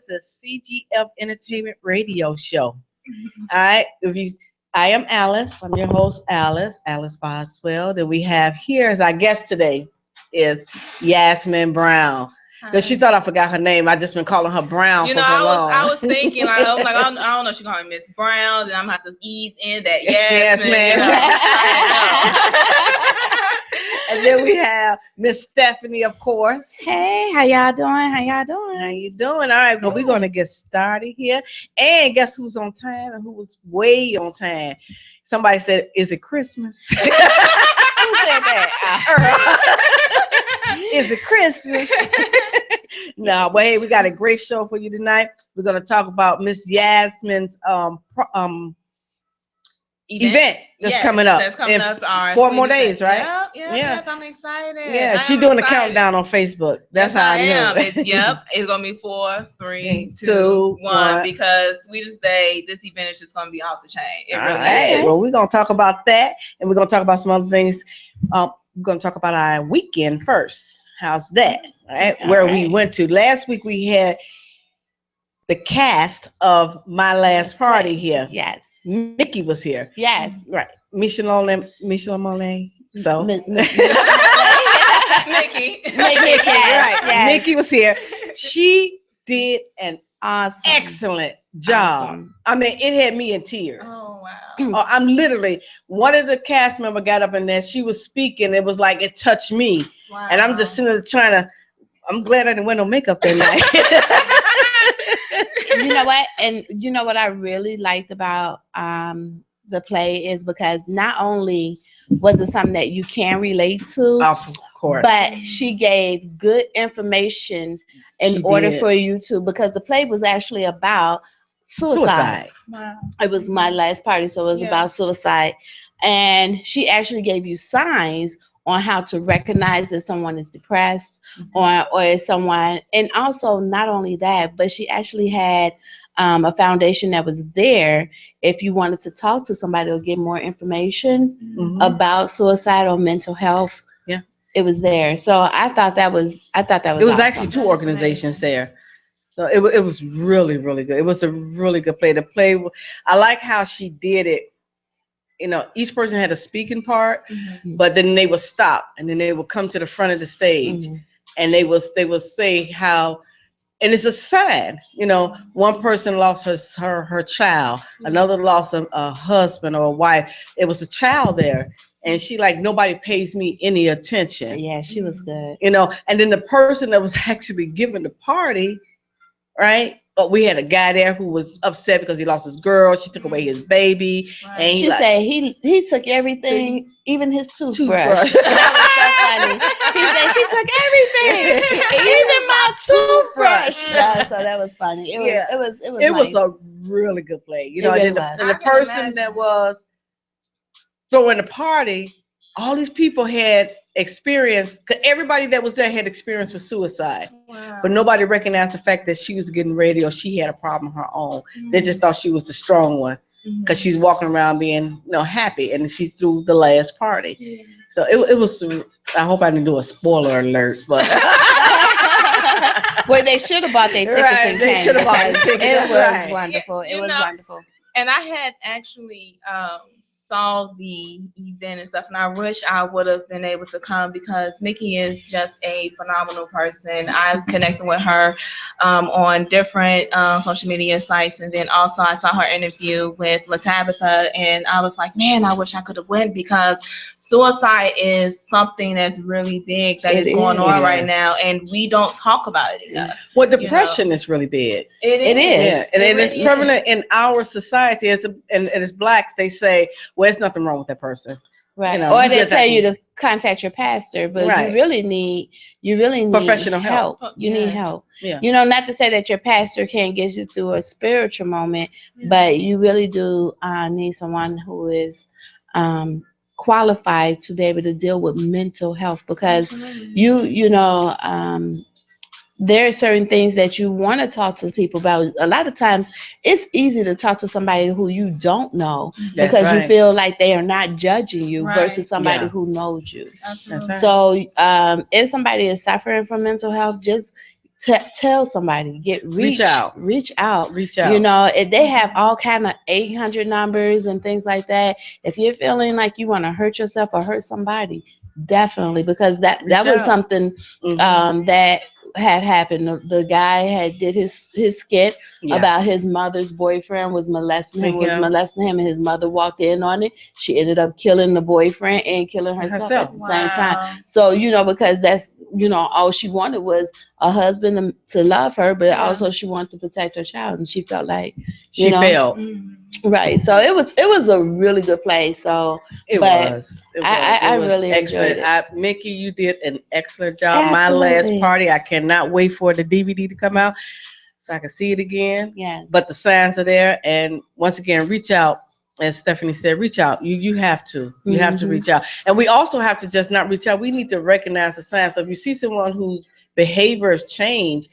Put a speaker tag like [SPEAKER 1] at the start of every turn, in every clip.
[SPEAKER 1] the CGF Entertainment Radio Show. All right. I am Alice. I'm your host, Alice Boswell. That we have here as our guest today is Yasmin Brown. Because she thought I forgot her name. I just been calling her Brown for so long.
[SPEAKER 2] I was thinking, like, I was like, I don't know if she called me Miss Brown, then I'm gonna have to ease in that Yasmin.
[SPEAKER 1] And then we have Miss Stephanie, of course.
[SPEAKER 3] Hey, how y'all doing?
[SPEAKER 1] How you doing? All right, well, we're gonna get started here. And guess who's on time and who was way on time? Somebody said, "Is it Christmas?" Who said that? Is it Christmas? No, but hey, we got a great show for you tonight. We're gonna talk about Miss Yasmin's event that's coming up. That's coming up. 4 more days, right?
[SPEAKER 2] Yeah. I'm excited.
[SPEAKER 1] Yeah, she's doing the countdown on Facebook. That's how I know.
[SPEAKER 2] It's gonna be 4, 3, 2, 1. Because Sweetest Day, this event is just gonna be off the chain. It really is.
[SPEAKER 1] Well, we're gonna talk about that, and we're gonna talk about some other things. We're gonna talk about our weekend first. How's that? All right. Where we went to last week, we had the cast of My Last Party here.
[SPEAKER 3] Yes.
[SPEAKER 1] Mickey was here.
[SPEAKER 3] Yes.
[SPEAKER 1] Right. Michelle Monet. So
[SPEAKER 2] Mickey.
[SPEAKER 1] Right. Yes. Mickey was here. She did an excellent job. Awesome. I mean, it had me in tears.
[SPEAKER 2] Oh, wow.
[SPEAKER 1] I'm literally, one of the cast members got up in there. She was speaking. It was like it touched me. Wow. And I'm just sitting there I'm glad I didn't wear no makeup that night.
[SPEAKER 3] You know what? And you know what I really liked about the play is because not only was it something that you can relate to,
[SPEAKER 1] of course,
[SPEAKER 3] but she gave good information in order for you to, because the play was actually about suicide.
[SPEAKER 2] Wow.
[SPEAKER 3] It was My Last Party, so it was about suicide. And she actually gave you signs on how to recognize if someone is depressed or if someone, and also not only that, but she actually had a foundation that was there if you wanted to talk to somebody or get more information about suicide or mental health.
[SPEAKER 1] Yeah,
[SPEAKER 3] it was there. So I thought that was it was
[SPEAKER 1] awesome. Actually 2 organizations there. So it was really, really good. It was a really good play. The play, I like how she did it. You know, each person had a speaking part, but then they would stop and then they would come to the front of the stage and they would say how, and it's a sign, you know, one person lost her child, another lost a husband or a wife. It was a child there. And she like, nobody pays me any attention.
[SPEAKER 3] Yeah, she was good.
[SPEAKER 1] You know, and then the person that was actually giving the party, right? But we had a guy there who was upset because he lost his girl. She took away his baby.
[SPEAKER 3] Right. And she said he took everything, even his toothbrush. That was so funny. He said she took everything, even my toothbrush. Yeah, so that was funny. It was
[SPEAKER 1] a really good play. You know, and the person that was throwing the party, all these people had experience. Everybody that was there had experience with suicide. Wow. But nobody recognized the fact that she was getting ready or she had a problem of her own. They just thought she was the strong one because she's walking around being, happy, and she threw the last party. Yeah. So it was. I hope I didn't do a spoiler alert, but
[SPEAKER 3] well, they should have bought their tickets.
[SPEAKER 1] Right, they should have bought their tickets.
[SPEAKER 3] It was wonderful. It was wonderful.
[SPEAKER 2] And I had actually saw the event and stuff, and I wish I would have been able to come because Mickey is just a phenomenal person. I've connected with her on different social media sites, and then also I saw her interview with LaTabitha, and I was like, man, I wish I could have went because suicide is something that's really big that is going on right now, and we don't talk about it enough.
[SPEAKER 1] Well, depression is really big.
[SPEAKER 3] It is.
[SPEAKER 1] Yeah. And it's prevalent in our society. And as blacks, they say, well, there's nothing wrong with that person.
[SPEAKER 3] Right. Or they tell you to contact your pastor, but you really need
[SPEAKER 1] professional help.
[SPEAKER 3] You need help.
[SPEAKER 1] Yeah.
[SPEAKER 3] You know, not to say that your pastor can't get you through a spiritual moment, but you really do need someone who is qualified to be able to deal with mental health, because there are certain things that you want to talk to people about. A lot of times it's easy to talk to somebody who you don't know because you feel like they are not judging you versus somebody who knows you.
[SPEAKER 2] Absolutely.
[SPEAKER 3] So if somebody is suffering from mental health, just tell somebody, reach out.
[SPEAKER 1] Reach out.
[SPEAKER 3] You know, if they have all kind of 800 numbers and things like that. If you're feeling like you want to hurt yourself or hurt somebody, definitely, because that was something that had happened. The guy had did his skit about his mother's boyfriend was molesting him, and his mother walked in on it. She ended up killing the boyfriend and killing herself at the same time. So, you know, because that's, you know, all she wanted was a husband to love her, but also she wanted to protect her child, and she felt like
[SPEAKER 1] she failed.
[SPEAKER 3] Right. So it was a really good play. So I really
[SPEAKER 1] excellent.
[SPEAKER 3] enjoyed it.
[SPEAKER 1] Mickey, you did an excellent job.
[SPEAKER 3] Absolutely.
[SPEAKER 1] My last party. I cannot wait for the DVD to come out so I can see it again.
[SPEAKER 3] Yeah.
[SPEAKER 1] But the signs are there, and once again, reach out. As Stephanie said, reach out. You have to. You have to reach out, and we also have to just not reach out. We need to recognize the signs. So if you see someone whose behaviors change,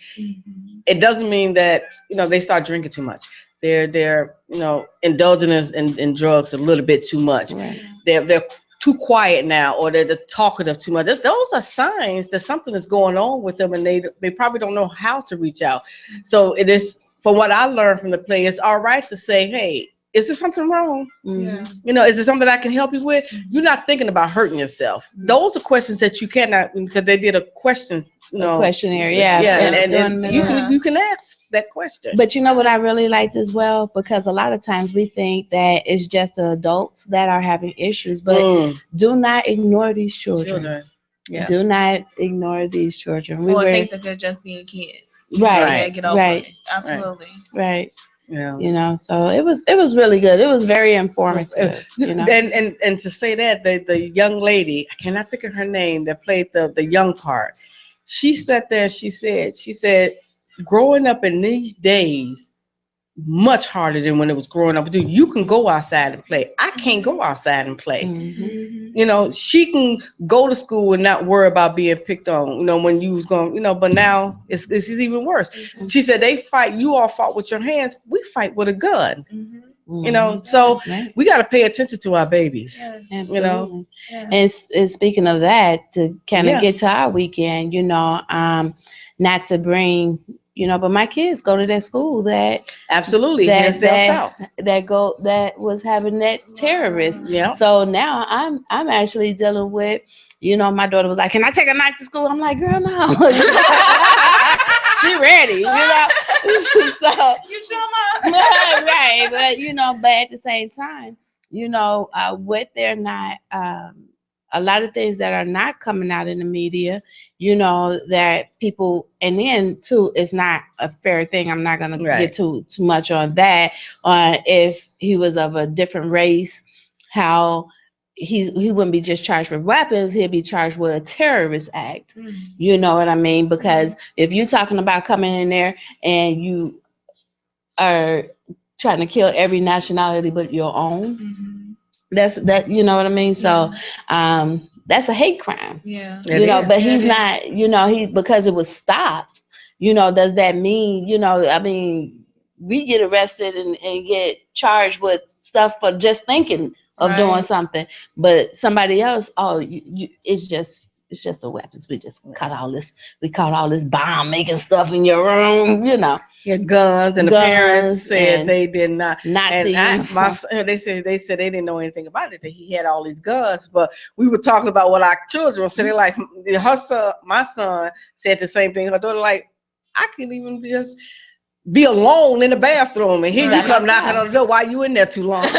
[SPEAKER 1] it doesn't mean that, you know, they start drinking too much. They're you know, indulging in drugs a little bit too much.
[SPEAKER 3] Right.
[SPEAKER 1] They're too quiet now, or they're talkative too much. Those are signs that something is going on with them, and they probably don't know how to reach out. So it is, from what I learned from the play, it's all right to say, hey, is there something wrong?
[SPEAKER 2] Yeah.
[SPEAKER 1] You know, is there something I can help you with? You're not thinking about hurting yourself. Those are questions that you cannot, because they did a question, you know,
[SPEAKER 3] questionnaire.
[SPEAKER 1] And you can ask that question.
[SPEAKER 3] But you know what I really liked as well, because a lot of times we think that it's just the adults that are having issues, but do not ignore these children. Yeah. Do not ignore these children.
[SPEAKER 2] Or think that they're just being kids.
[SPEAKER 3] Right.
[SPEAKER 2] Get over it. Absolutely.
[SPEAKER 3] Right.
[SPEAKER 1] Yeah.
[SPEAKER 3] You know, so it was really good. It was very informative. You know,
[SPEAKER 1] and to say that the young lady, I cannot think of her name, that played the young part. She sat there. She said, growing up in these days, much harder than when it was growing up. Dude, you can go outside and play. I can't go outside and play. You know, she can go to school and not worry about being picked on, you know, when you was going, you know, but now it's even worse. She said they fight, you all fought with your hands, we fight with a gun. You know, so we got to pay attention to our babies.
[SPEAKER 3] Absolutely.
[SPEAKER 1] You know,
[SPEAKER 3] and speaking of that, to kind of get to our weekend, you know, not to bring, you know, but my kids go to that school that that was having that terrorist.
[SPEAKER 1] Yeah.
[SPEAKER 3] So now I'm actually dealing with, you know, my daughter was like, "Can I take a knife to school?" I'm like, "Girl, no." She ready, you know. So
[SPEAKER 2] you sure, Mom?
[SPEAKER 3] Right, but you know, but at the same time, you know, what they're not, a lot of things that are not coming out in the media, you know, that people, and then too, it's not a fair thing. I'm not gonna get too much on that. If he was of a different race, how he wouldn't be just charged with weapons, he'd be charged with a terrorist act. You know what I mean? Because if you're talking about coming in there and you are trying to kill every nationality but your own, that's you know what I mean? So that's a hate crime.
[SPEAKER 2] Yeah.
[SPEAKER 3] You know, but he's not, you know, because it was stopped, you know, does that mean, you know, I mean, we get arrested and get charged with stuff for just thinking of doing something, but somebody else, it's just the weapons. We just caught all this bomb making stuff in your room, you know.
[SPEAKER 1] Yeah, guns, and the parents said they did not. They said they didn't know anything about it, that he had all these guns. But we were talking about what our children were saying. Like my son said the same thing. Her daughter, like, I can even just be alone in the bathroom, and here you come knocking on the door. Why you in there too long?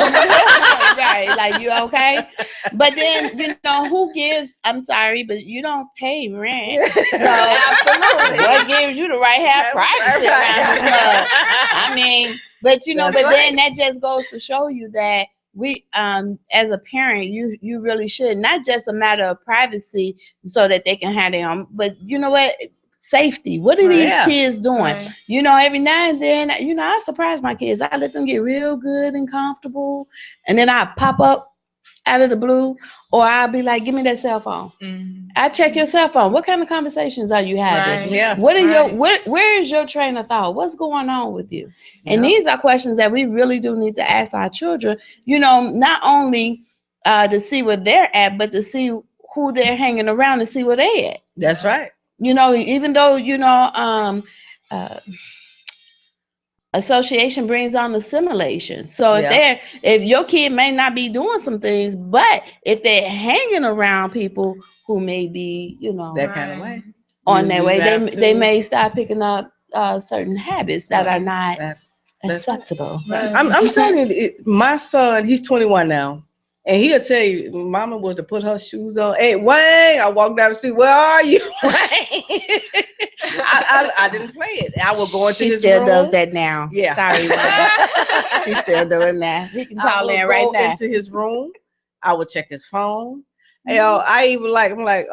[SPEAKER 3] Right, like, you okay? But then, you know, who gives? I'm sorry, but you don't pay rent. So absolutely, what gives you the right to have privacy around the club? I mean, but you know, then that just goes to show you that we, as a parent, you really should, not just a matter of privacy so that they can have their own, but you know what? Safety. What are these kids doing? You know, every now and then, you know, I surprise my kids. I let them get real good and comfortable, and then I pop up out of the blue, or I'll be like, "Give me that cell phone." I check your cell phone. What kind of conversations are you having? What are where is your train of thought? What's going on with you? And these are questions that we really do need to ask our children. You know, not only to see where they're at, but to see who they're hanging around and see where they at.
[SPEAKER 1] That's right.
[SPEAKER 3] even though, uh, association brings on assimilation. So
[SPEAKER 1] Yeah.
[SPEAKER 3] if your kid may not be doing some things, but if they're hanging around people who may be,
[SPEAKER 1] That kind of
[SPEAKER 2] Right.
[SPEAKER 1] way.
[SPEAKER 3] on their way,
[SPEAKER 1] You have
[SPEAKER 3] they
[SPEAKER 1] to.
[SPEAKER 3] may start picking up certain habits that are not
[SPEAKER 1] That, that's right.
[SPEAKER 3] acceptable.
[SPEAKER 2] Right.
[SPEAKER 1] I'm telling you, my son, he's 21 now, and he'll tell you, Mama was to put her shoes on. Hey, Wayne, I walked down the street. Where are you, Wayne? I didn't play it. I will go into
[SPEAKER 3] She
[SPEAKER 1] his
[SPEAKER 3] still does
[SPEAKER 1] room.
[SPEAKER 3] that now.
[SPEAKER 1] Yeah.
[SPEAKER 3] Sorry, Wayne. She's still doing that. He can
[SPEAKER 1] I
[SPEAKER 3] call
[SPEAKER 1] will
[SPEAKER 3] in right
[SPEAKER 1] go
[SPEAKER 3] now.
[SPEAKER 1] into his room. I will check his phone. I even I'm like,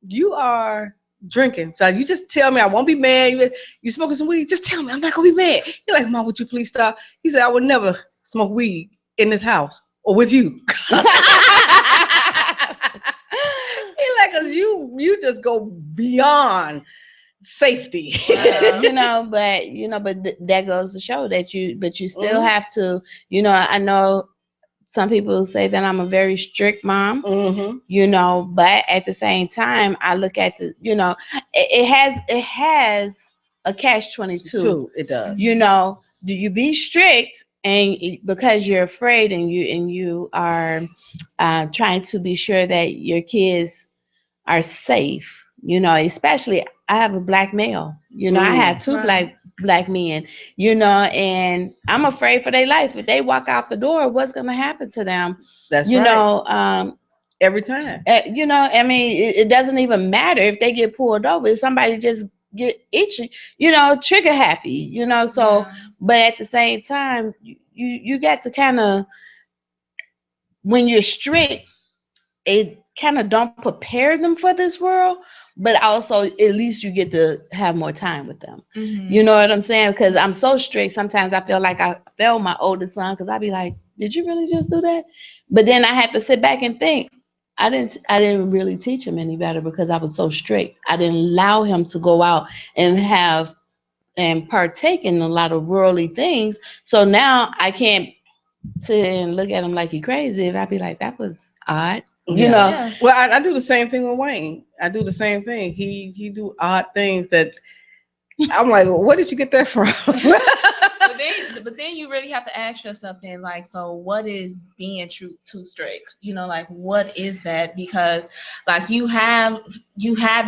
[SPEAKER 1] you are drinking. So you just tell me. I won't be mad. You smoking some weed? Just tell me. I'm not gonna be mad. You're like, Mom, would you please stop? He said, I would never smoke weed in this house or with you. He like, cause you just go beyond safety.
[SPEAKER 2] Wow.
[SPEAKER 3] That goes to show that you still
[SPEAKER 1] Mhm.
[SPEAKER 3] have to, I know some people say that I'm a very strict mom,
[SPEAKER 1] Mhm.
[SPEAKER 3] but at the same time, I look at it has a catch 22.
[SPEAKER 1] True, it does.
[SPEAKER 3] Do you be strict and because you're afraid and you are trying to be sure that your kids are safe, especially I have a black male, I have two
[SPEAKER 2] Right.
[SPEAKER 3] black men, and I'm afraid for their life. If they walk out the door, what's going to happen to them?
[SPEAKER 1] That's
[SPEAKER 3] you
[SPEAKER 1] right.
[SPEAKER 3] know um
[SPEAKER 1] Every time.
[SPEAKER 3] I mean, it doesn't even matter if they get pulled over, if somebody just get itchy, trigger happy, so.
[SPEAKER 2] Yeah.
[SPEAKER 3] But at the same time, you got to kind of, when you're strict, it kind of don't prepare them for this world, but also at least you get to have more time with them. You
[SPEAKER 2] Mm-hmm.
[SPEAKER 3] know what I'm saying? Because I'm so strict. Sometimes I feel like I fail my oldest son because I be like, "Did you really just do that?" But then I had to sit back and think. I didn't really teach him any better because I was so strict. I didn't allow him to go out and have and partake in a lot of worldly things. So now I can't sit and look at him like he crazy. If I be like, that was odd. You
[SPEAKER 1] Yeah.
[SPEAKER 3] know,
[SPEAKER 2] Yeah.
[SPEAKER 1] Well, I do the same thing with Wayne. I do the same thing. He do odd things that I'm like, well, where did you get that from?
[SPEAKER 2] But then you really have to ask yourself then, like, so what is being true too strict? Like, what is that? Because like you have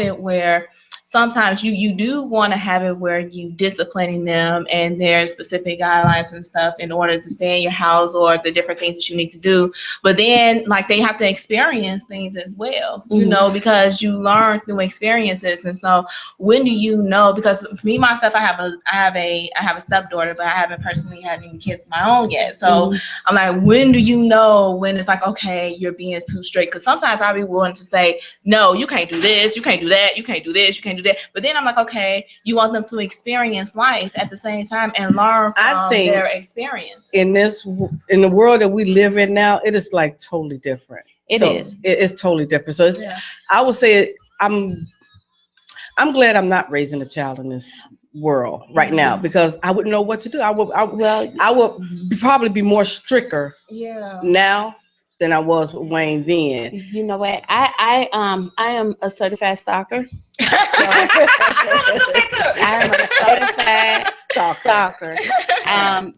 [SPEAKER 2] it where sometimes you do want to have it where you disciplining them and there's specific guidelines and stuff in order to stay in your house or the different things that you need to do. But then like they have to experience things as well, because you learn through experiences. And so when do you know? Because for me myself, I have a stepdaughter, but I haven't personally had any kids of my own yet. So
[SPEAKER 3] Mhm.
[SPEAKER 2] I'm like, when do you know when it's like, okay, you're being too strict? Because sometimes I'll be willing to say, no, you can't do this, you can't do that, you can't do this, you can't do that. But then I'm like, okay, you want them to experience life at the same time and learn
[SPEAKER 1] I
[SPEAKER 2] from
[SPEAKER 1] think
[SPEAKER 2] their experiences.
[SPEAKER 1] in the world that we live in now, it is like totally different.
[SPEAKER 3] It
[SPEAKER 1] So
[SPEAKER 3] is.
[SPEAKER 1] it's totally different. So
[SPEAKER 2] Yeah.
[SPEAKER 1] I would say I'm glad I'm not raising a child in this world right now because I wouldn't know what to do.
[SPEAKER 3] Well,
[SPEAKER 1] I would probably be more stricter
[SPEAKER 2] Yeah.
[SPEAKER 1] now than I was with Wayne then.
[SPEAKER 3] you know what? I am a certified stalker. So I am a certified stalker.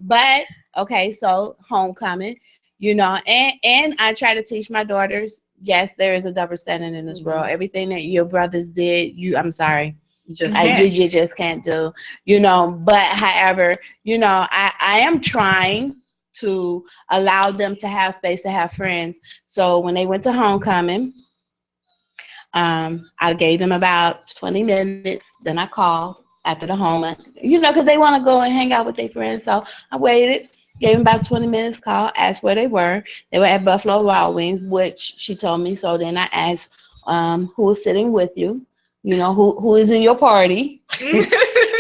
[SPEAKER 3] But okay, so homecoming, and I try to teach my daughters. Yes, there is a double standard in this world.
[SPEAKER 1] Mhm.
[SPEAKER 3] Everything that your brothers did, I'm sorry,
[SPEAKER 1] You just
[SPEAKER 2] Mhm.
[SPEAKER 1] can't.
[SPEAKER 3] you just can't do. But however, I am trying to allow them to have space to have friends. So when they went to homecoming, I gave them about 20 minutes. Then I called after the home, because they want to go and hang out with their friends. So I waited, gave them about 20 minutes call, asked where they were. They were at Buffalo Wild Wings, which she told me. So then I asked, who was sitting with you? Who is in your party?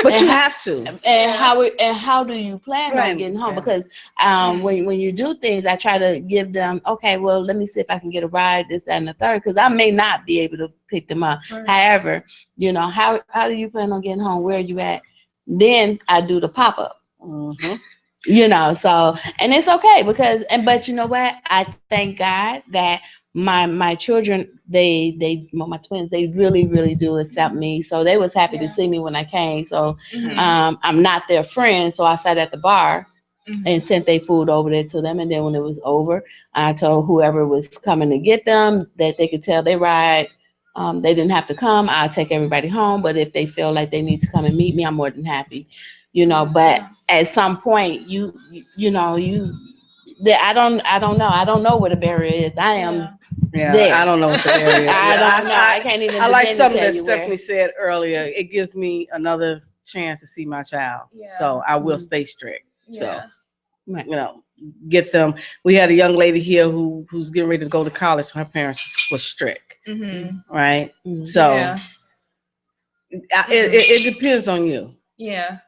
[SPEAKER 1] But
[SPEAKER 3] And
[SPEAKER 1] you
[SPEAKER 3] how,
[SPEAKER 1] have to.
[SPEAKER 3] and how do you plan on
[SPEAKER 1] Right.
[SPEAKER 3] getting home?
[SPEAKER 1] Yeah.
[SPEAKER 3] Because when you do things, I try to give them, okay, well, let me see if I can get a ride, this, that, and the third, because I may not be able to pick them up.
[SPEAKER 2] Right.
[SPEAKER 3] However, how do you plan on getting home? Where are you at? Then I do the pop up.
[SPEAKER 1] Hmm.
[SPEAKER 3] So, and it's okay but you know what? I thank God that my children, my twins, they really do accept me. So they was happy to see me when I came. So I'm not their friend. So I sat at the bar and sent their food over there to them. And then when it was over, I told whoever was coming to get them that they could tell they ride. They didn't have to come. I'll take everybody home. But if they feel like they need to come and meet me, I'm more than happy. But at some point, I don't know. I don't know what a barrier is. I am there.
[SPEAKER 1] I don't know what the barrier is.
[SPEAKER 3] I don't know. I can't even.
[SPEAKER 1] I like something that
[SPEAKER 3] you
[SPEAKER 1] Stephanie said earlier. It gives me another chance to see my child. So I will stay strict. So get them. We had a young lady here who's getting ready to go to college. Her parents was strict. Right. So it depends on you.
[SPEAKER 2] Yeah.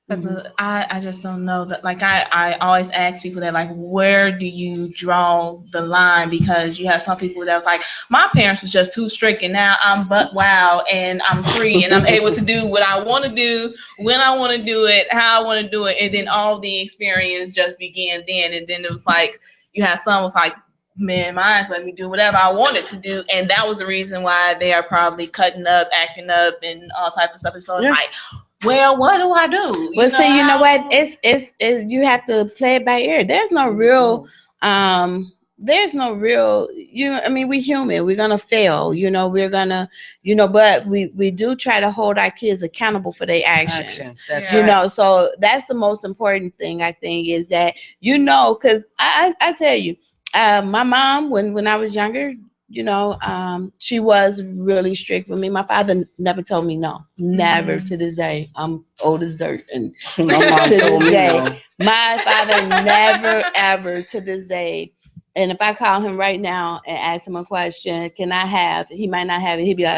[SPEAKER 1] Because
[SPEAKER 2] I just don't know that. Like I always ask people that, like, where do you draw the line? Because you have some people that was like, my parents was just too strict, and now I'm wild and I'm free and I'm able to do what I want to do, when I want to do it, how I want to do it, and then all the experience just began then. And then it was like you have some was like, man, mine's let me do whatever I wanted to do, and that was the reason why they are probably cutting up, acting up, and all type of stuff. And so it's like, well, what do I do?
[SPEAKER 3] You know what? It's you have to play it by ear. There's no real we're human. We're gonna fail. We're gonna, but we do try to hold our kids accountable for their actions.
[SPEAKER 1] That's right.
[SPEAKER 3] So that's the most important thing, I think, is that, because I tell you, my mom, when I was younger, she was really strict with me. My father never told me no. Never. To this day. I'm old as dirt. And
[SPEAKER 1] my mom told me no.
[SPEAKER 3] My father never, ever, to this day. And if I call him right now and ask him a question, can I have, he might not have it. He'd be like,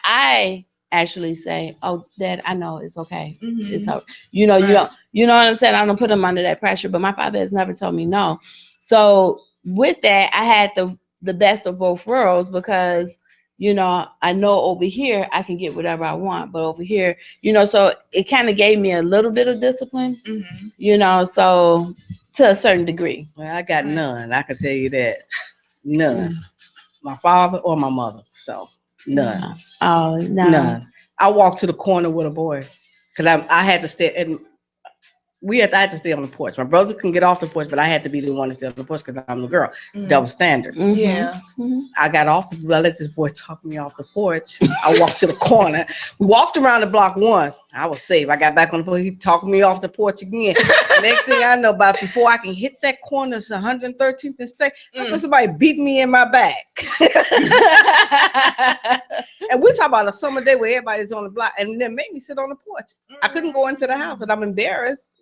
[SPEAKER 3] I actually say, oh, Dad, I know it's okay. It's okay. You know what I'm saying? I don't put him under that pressure, but my father has never told me no. So with that, I had the best of both worlds, because, I know over here I can get whatever I want, but over here, so it kind of gave me a little bit of discipline, so to a certain degree.
[SPEAKER 1] Well, I got none. I can tell you that. None. My father or my mother. So none.
[SPEAKER 3] Oh, no.
[SPEAKER 1] None. I walked to the corner with a boy because I had to stay, and I had to stay on the porch. My brother couldn't get off the porch, but I had to be the one to stay on the porch because I'm the girl. Double standards. I got off. I let this boy talk me off the porch. I walked to the corner. We walked around the block once. I was safe. I got back on the porch. He talked me off the porch again. Next thing I know, before I can hit that corner, it's 113th and State. I feel somebody beat me in my back. And we're talking about a summer day where everybody's on the block, and then made me sit on the porch. I couldn't go into the house because I'm embarrassed,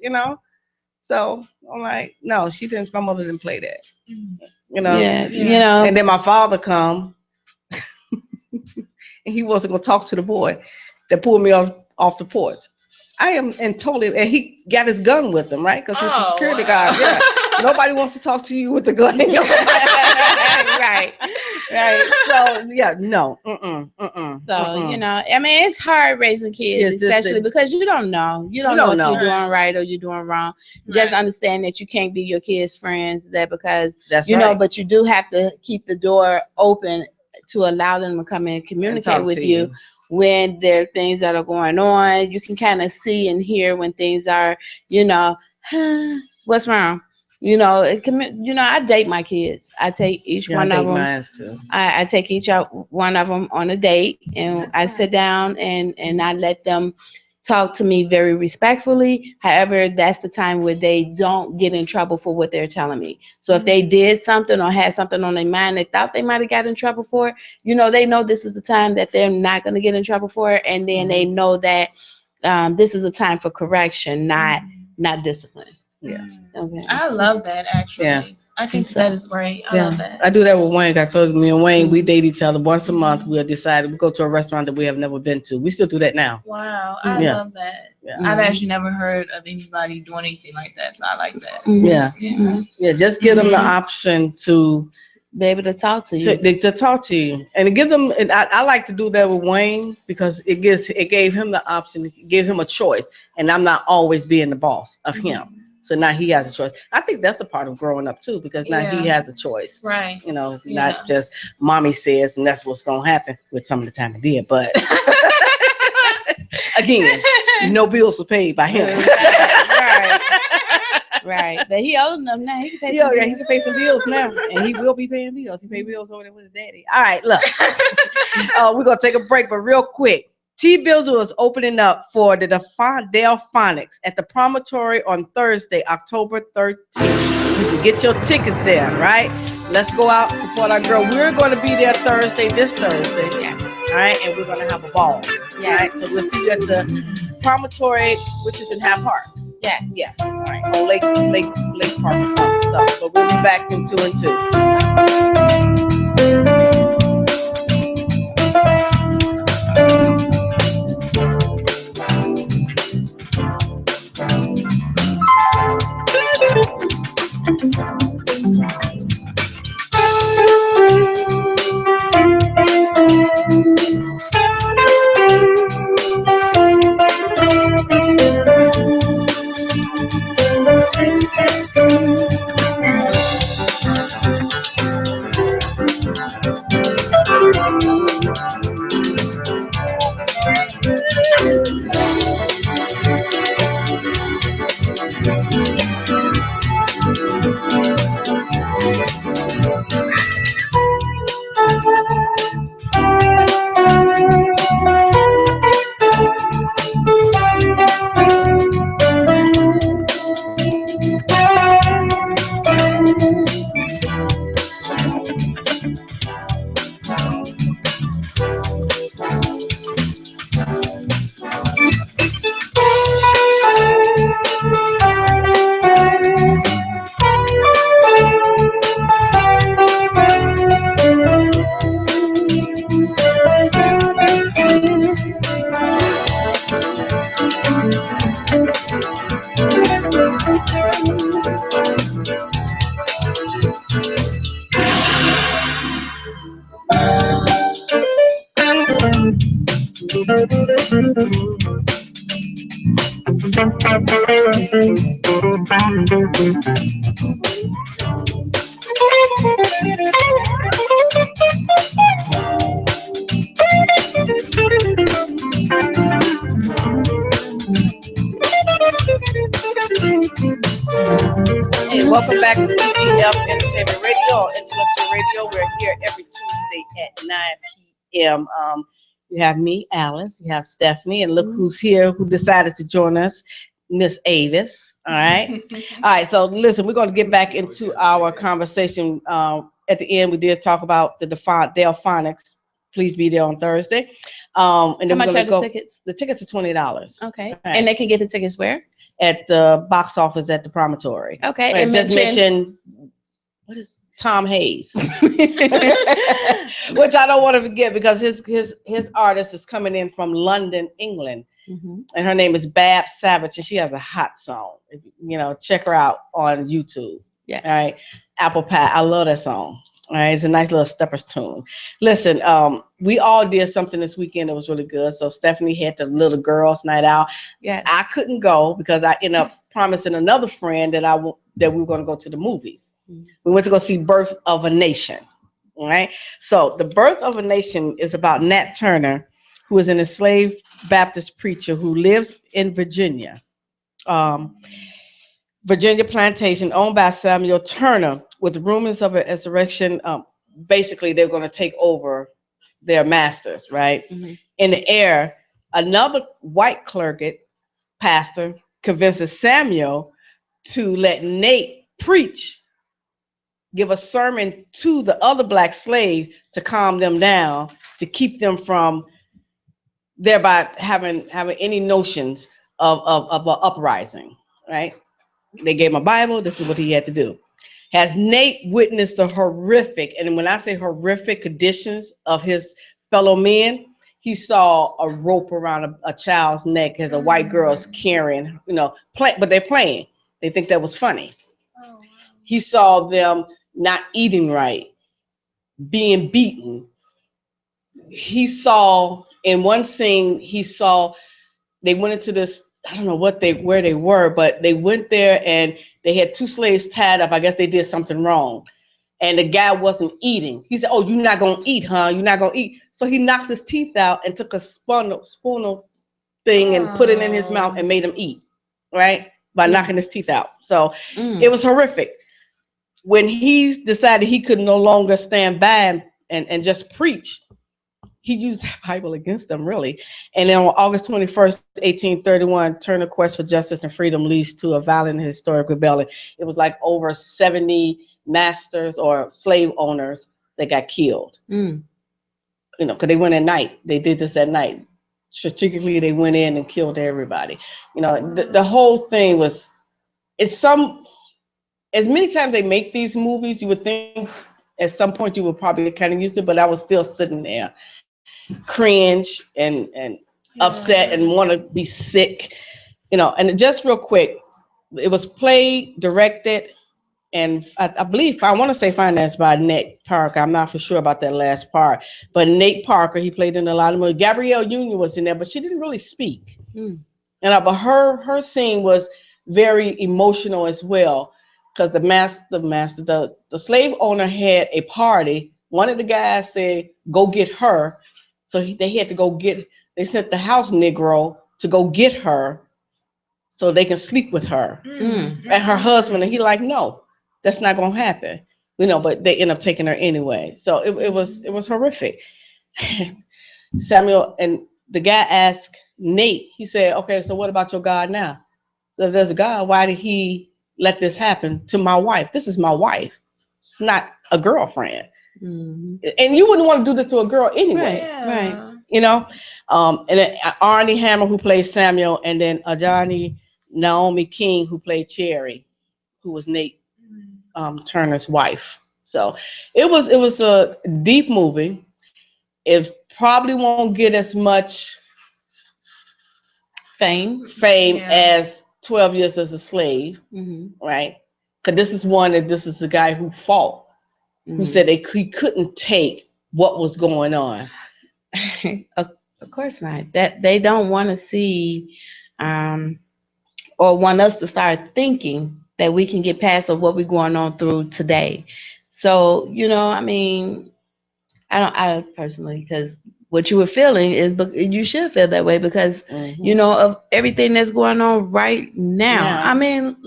[SPEAKER 1] So I'm like, no, my mother didn't play that. And then my father come, and he wasn't gonna talk to the boy that pulled me off the porch. And he got his gun with him, right? Because he's a security guard. Yeah, nobody wants to talk to you with a gun.
[SPEAKER 3] Right.
[SPEAKER 1] So no.
[SPEAKER 3] So it's hard raising kids, especially because you don't know. You don't know if you're doing right or you're doing wrong. Just understand that you can't be your kids' friends because but you do have to keep the door open to allow them to come in and communicate with you. When there are things that are going on, you can kind of see and hear when things are, what's wrong? I date my kids. I take each one of them.
[SPEAKER 1] Mine too.
[SPEAKER 3] I take each one of them on a date, and I sit down and I let them talk to me very respectfully. However, that's the time where they don't get in trouble for what they're telling me. So if they did something or had something on their mind they thought they might have got in trouble for it, they know this is the time that they're not going to get in trouble for it, and then they know that this is a time for correction, not discipline.
[SPEAKER 1] Yeah.
[SPEAKER 3] Okay.
[SPEAKER 2] I love that, actually. Yeah. I think that is great. I love that.
[SPEAKER 1] I do that with Wayne. I told me and Wayne, we date each other once a month. We'll decide we go to a restaurant that we have never been to. We still do that now.
[SPEAKER 2] Wow. I love that. Yeah. I've actually never heard of anybody doing anything like that, so I like that.
[SPEAKER 1] Yeah. Just give them the option to
[SPEAKER 3] be able to talk to you.
[SPEAKER 1] To talk to you. And to give them, and I like to do that with Wayne because it gave him the option, it gave him a choice. And I'm not always being the boss of him. So now he has a choice. I think that's a part of growing up too, because now he has a choice.
[SPEAKER 2] Right.
[SPEAKER 1] You know, not just mommy says and that's what's gonna happen, which some of the time it did, but again, no bills were paid by him.
[SPEAKER 3] Right. But he old enough now. He can pay
[SPEAKER 1] He can pay some bills now. And he will be paying bills. He paid bills over there with his daddy. All right, look. We're gonna take a break, but real quick. T-Bizzle is opening up for the Delphonics at the Promontory on Thursday, October 13th. You can get your tickets there, right? Let's go out and support our girl. We're going to be there this Thursday.
[SPEAKER 3] Yeah.
[SPEAKER 1] All right, and we're going to have a ball. Yeah. All right, so we'll see you at the Promontory, which is in Half Park.
[SPEAKER 3] Yes.
[SPEAKER 1] Yes. All right, on Lake Park or something. So we'll be back in 2 and 2. Hey, welcome back to CGF Entertainment Radio or Intellectual Radio. We're here every Tuesday at 9 p.m. You have me, Alice. You have Stephanie, and look who's here, who decided to join us, Miss Avis. All right. All right. So listen, we're going to get back into our conversation. At the end, we did talk about the Delphonics. Please be there on Thursday. And then
[SPEAKER 3] how much are the tickets?
[SPEAKER 1] The tickets are $20.
[SPEAKER 3] Okay. Right. And they can get the tickets where?
[SPEAKER 1] At the box office at the Promontory.
[SPEAKER 3] Okay.
[SPEAKER 1] And just mention what is Tom Hayes, which I don't want to forget because his artist is coming in from London, England, and her name is Bab Savage, and she has a hot song. You know, check her out on YouTube. Yeah. All right. Apple Pie. I love that song. All right, it's a nice little steppers tune. Listen, we all did something this weekend that was really good. So Stephanie had the little girls' night out. Yeah, I couldn't go because I ended up promising another friend that we were going to go to the movies. We went to go see Birth of a Nation. All right, so the Birth of a Nation is about Nat Turner, who is an enslaved Baptist preacher who lives in Virginia. Virginia plantation owned by Samuel Turner, with rumors of an insurrection. Basically, they're going to take over their masters, right? In the air, another white clergy pastor convinces Samuel to let Nate preach, give a sermon to the other black slave to calm them down, to keep them from thereby having any notions of an uprising, right? They gave him a Bible. This is what he had to do. Has Nate witnessed the horrific, and when I say horrific conditions of his fellow men, he saw a rope around a child's neck as a white girl's carrying, but they're playing. They think that was funny. Oh, wow. He saw them not eating right, being beaten. He saw, in one scene, they went into this I don't know where they were, but they went there and they had two slaves tied up. I guess they did something wrong. And the guy wasn't eating. He said, "Oh, you're not gonna eat, huh? You're not gonna eat." So he knocked his teeth out and took a spoonal thing and put it in his mouth and made him eat, right? By knocking his teeth out. So it was horrific. When he decided he could no longer stand by and just preach, he used the Bible against them, really. And then on August 21st, 1831, Turner Quest for Justice and Freedom leads to a violent historic rebellion. It was like over 70 masters or slave owners that got killed. Because they went at night. They did this at night. Strategically, they went in and killed everybody. The whole thing was, as many times they make these movies, you would think at some point you would probably kind of use it, but I was still sitting there, cringe and upset and want to be sick. And just real quick, it was played, directed, and I believe, I want to say financed by Nate Parker. I'm not for sure about that last part. But Nate Parker, he played in a lot of movies. Gabrielle Union was in there, but she didn't really speak. But her scene was very emotional as well, because the slave owner had a party. One of the guys said, "Go get her." So they had to they sent the house Negro to go get her so they can sleep with her and her husband. And he like, "No, that's not going to happen." But they end up taking her anyway. So it was horrific. Samuel and the guy asked Nate, he said, "Okay, so what about your God now? So if there's a God, why did he let this happen to my wife? This is my wife. It's not a girlfriend." And you wouldn't want to do this to a girl anyway.
[SPEAKER 3] Right.
[SPEAKER 1] And then Arnie Hammer, who played Samuel, and then Ajani Naomi King, who played Cherry, who was Nate Turner's wife. So it was a deep movie. It probably won't get as much
[SPEAKER 3] Fame
[SPEAKER 1] as 12 Years as a Slave, right? Because this is the guy who fought, who said he couldn't take what was going on.
[SPEAKER 3] Of course not. That they don't want to see, or want us to start thinking that we can get past of what we're going on through today. So I personally, because what you were feeling is, but you should feel that way because of everything that's going on right now. I mean,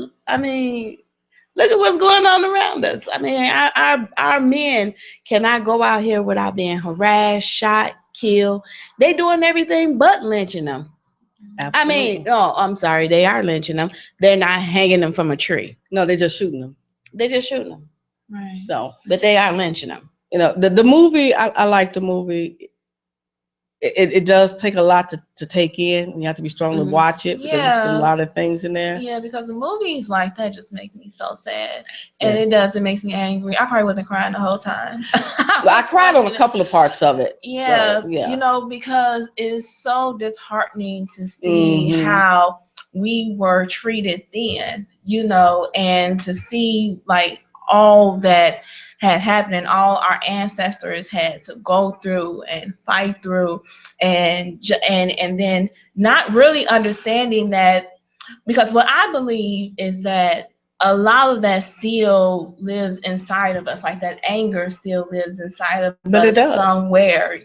[SPEAKER 3] look at what's going on around us. I mean, our men cannot go out here without being harassed, shot, killed. They doing everything but lynching them.
[SPEAKER 1] Absolutely.
[SPEAKER 3] I'm sorry, they are lynching them. They're not hanging them from a tree.
[SPEAKER 1] No, they're just shooting them.
[SPEAKER 2] Right.
[SPEAKER 1] So,
[SPEAKER 3] but they are lynching them.
[SPEAKER 1] The movie, I like the movie. It does take a lot to take in. You have to be strong to watch it because there's a lot of things in there.
[SPEAKER 2] Yeah, because the movies like that just make me so sad. And it makes me angry. I probably wasn't crying the whole time.
[SPEAKER 1] I cried on a couple of parts of it.
[SPEAKER 2] Yeah, so, because it's so disheartening to see how we were treated then, and to see like all that had happened and all our ancestors had to go through and fight through, and then not really understanding that, because what I believe is that a lot of that still lives inside of us, like that anger still lives inside of us somewhere,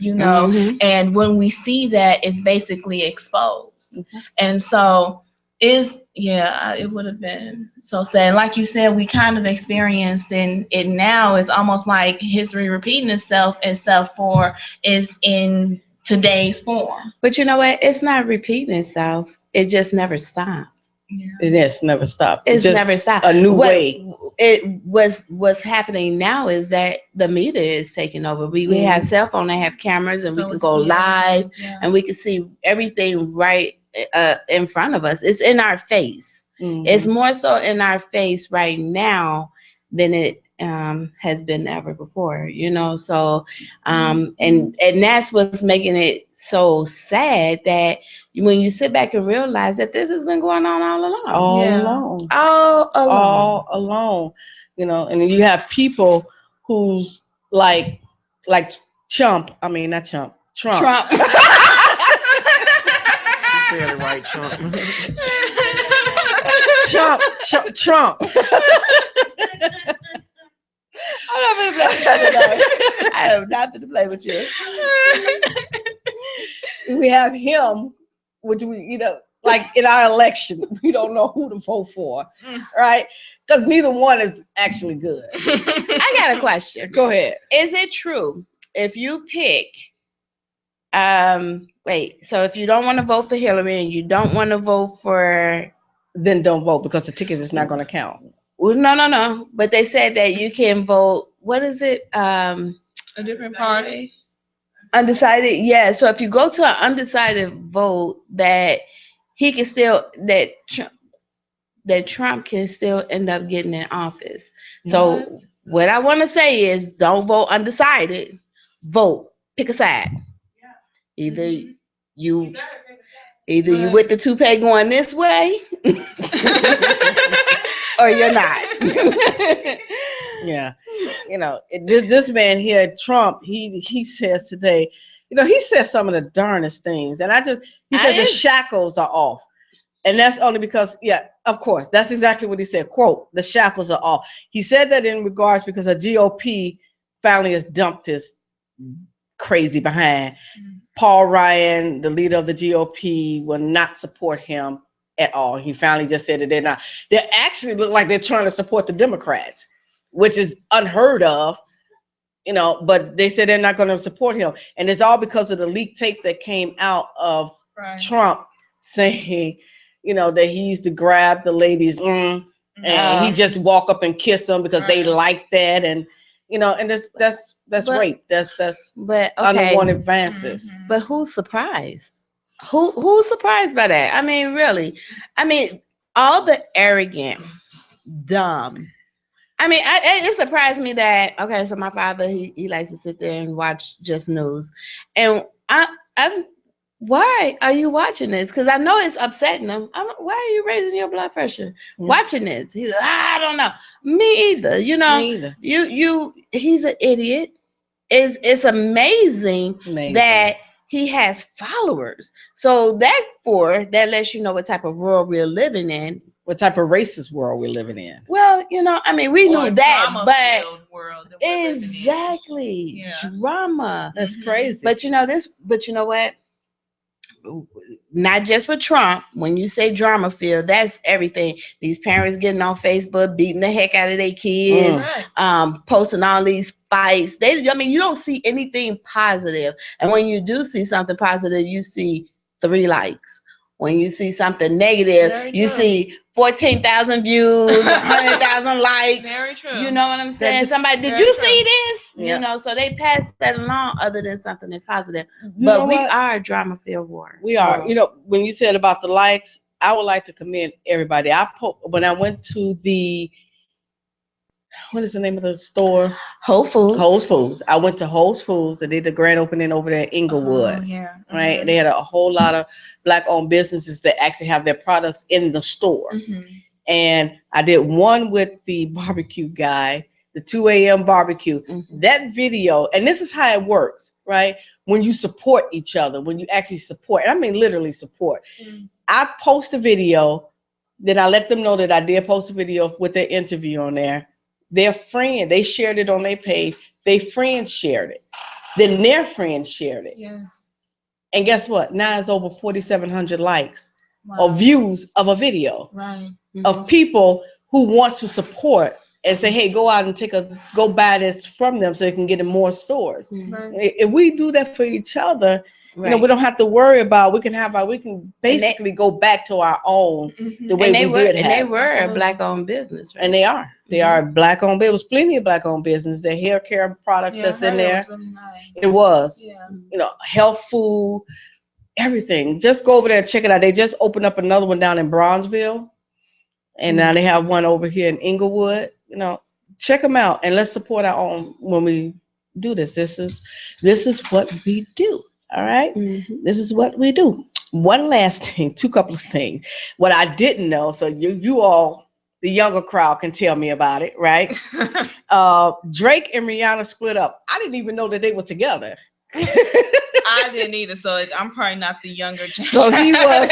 [SPEAKER 2] and when we see that, it's basically exposed. And so it would have been so sad. Like you said, we kind of experiencing it now. It's almost like history repeating itself, except for it's in today's form.
[SPEAKER 3] But you know what? It's not repeating itself. It just never stopped.
[SPEAKER 1] Yeah. It has never stopped.
[SPEAKER 3] It's never stopped.
[SPEAKER 1] A new way.
[SPEAKER 3] What's happening now is that the media is taking over. We have cell phones, they have cameras, and we can go live, and we can see everything right in front of us. It's in our face. It's more so in our face right now than it has been ever before. So and that's what's making it so sad, that when you sit back and realize that this has been going on all along.
[SPEAKER 1] All along. And then you have people who's like Trump.
[SPEAKER 4] said it right, Trump.
[SPEAKER 1] Trump.
[SPEAKER 3] I'm not gonna play with you today. I am not gonna play with you.
[SPEAKER 1] We have him, which we, like in our election, we don't know who to vote for, right? Because neither one is actually good.
[SPEAKER 3] I got a question.
[SPEAKER 1] Go ahead.
[SPEAKER 3] Is it true if you pick, so if you don't want to vote for Hillary and you don't want to vote for,
[SPEAKER 1] then don't vote because the ticket is not going to count.
[SPEAKER 3] Well, no. But they said that you can vote. What is it?
[SPEAKER 2] A different party.
[SPEAKER 3] Undecided. Yeah. So if you go to an undecided vote, that he can still that Trump can still end up getting in office. So what I want to say is, don't vote undecided. Vote. Pick a side. Either you with the toupee going this way, or you're not.
[SPEAKER 1] Yeah, this man here, Trump, he says today, he says some of the darnest things, and he said the shackles are off, and that's only because, of course, that's exactly what he said. Quote: "The shackles are off." He said that in regards because the GOP finally has dumped his crazy behind. Paul Ryan, the leader of the GOP, will not support him at all. He finally just said that they're not. They actually look like they're trying to support the Democrats, which is unheard of, but they said they're not going to support him. And it's all because of the leaked tape that came out of Trump saying, that he used to grab the ladies and he just walk up and kiss them because they like that. And, and that's rape. That's unwanted advances.
[SPEAKER 3] But who's surprised? Who's surprised by that? I mean, really. I mean, all the arrogant, dumb. I mean, it surprised me that, okay, so my father, he likes to sit there and watch Just News. And I'm why are you watching this? Because I know it's upsetting him. Why are you raising your blood pressure watching this? He's like, I don't know. Me either. Me either. He's an idiot. It's amazing that he has followers. So that lets you know what type of world we're living in.
[SPEAKER 1] What type of racist world we're living in.
[SPEAKER 3] Well, I mean, we knew that, but
[SPEAKER 2] world that
[SPEAKER 3] exactly drama.
[SPEAKER 1] That's crazy.
[SPEAKER 3] But you know what? Not just with Trump. When you say drama field, that's everything. These parents getting on Facebook, beating the heck out of their kids, posting all these fights. You don't see anything positive. And when you do see something positive, you see 3 likes. When you see something negative, you see 14,000 views, 100,000 likes.
[SPEAKER 2] Very true.
[SPEAKER 3] You know what I'm saying? Somebody, did you see this? Yeah. So they pass that along other than something that's positive. But we are a drama-filled war.
[SPEAKER 1] We are. When you said about the likes, I would like to commend everybody. When I went to what is the name of the store?
[SPEAKER 3] Whole Foods.
[SPEAKER 1] Whole Foods. I went to Whole Foods and did the grand opening over there in Inglewood. Right? Mm-hmm. They had a whole lot of Black-owned businesses that actually have their products in the store. Mm-hmm. And I did one with the barbecue guy, the 2 a.m. barbecue. Mm-hmm. That video, and this is how it works, right? When you support each other, when you actually support, and I mean literally support. Mm-hmm. I post a video, then I let them know that I did post a video with their interview on there. Their friend, they shared it on their page. Their friends shared it. Then their friends shared it. Yes. And guess what? Now it's over 4,700 likes or views of a video of people who want to support and say, hey, go out and go buy this from them so they can get in more stores. Right. If we do that for each other, we don't have to worry about, we can basically go back to our own the way we did have.
[SPEAKER 3] And they were a Black-owned business. Right?
[SPEAKER 1] And they are. They are Black-owned. There was plenty of Black-owned business. The hair care products that's in there. It was. Yeah. Health food, everything. Just go over there and check it out. They just opened up another one down in Bronzeville. And now they have one over here in Inglewood. Check them out and let's support our own when we do this. This is what we do. All right. Mm-hmm. This is what we do. One last thing, couple of things. What I didn't know, so you all, the younger crowd, can tell me about it, right? Drake and Rihanna split up. I didn't even know that they were together.
[SPEAKER 2] I didn't either, so I'm probably not the younger generation.
[SPEAKER 1] So he was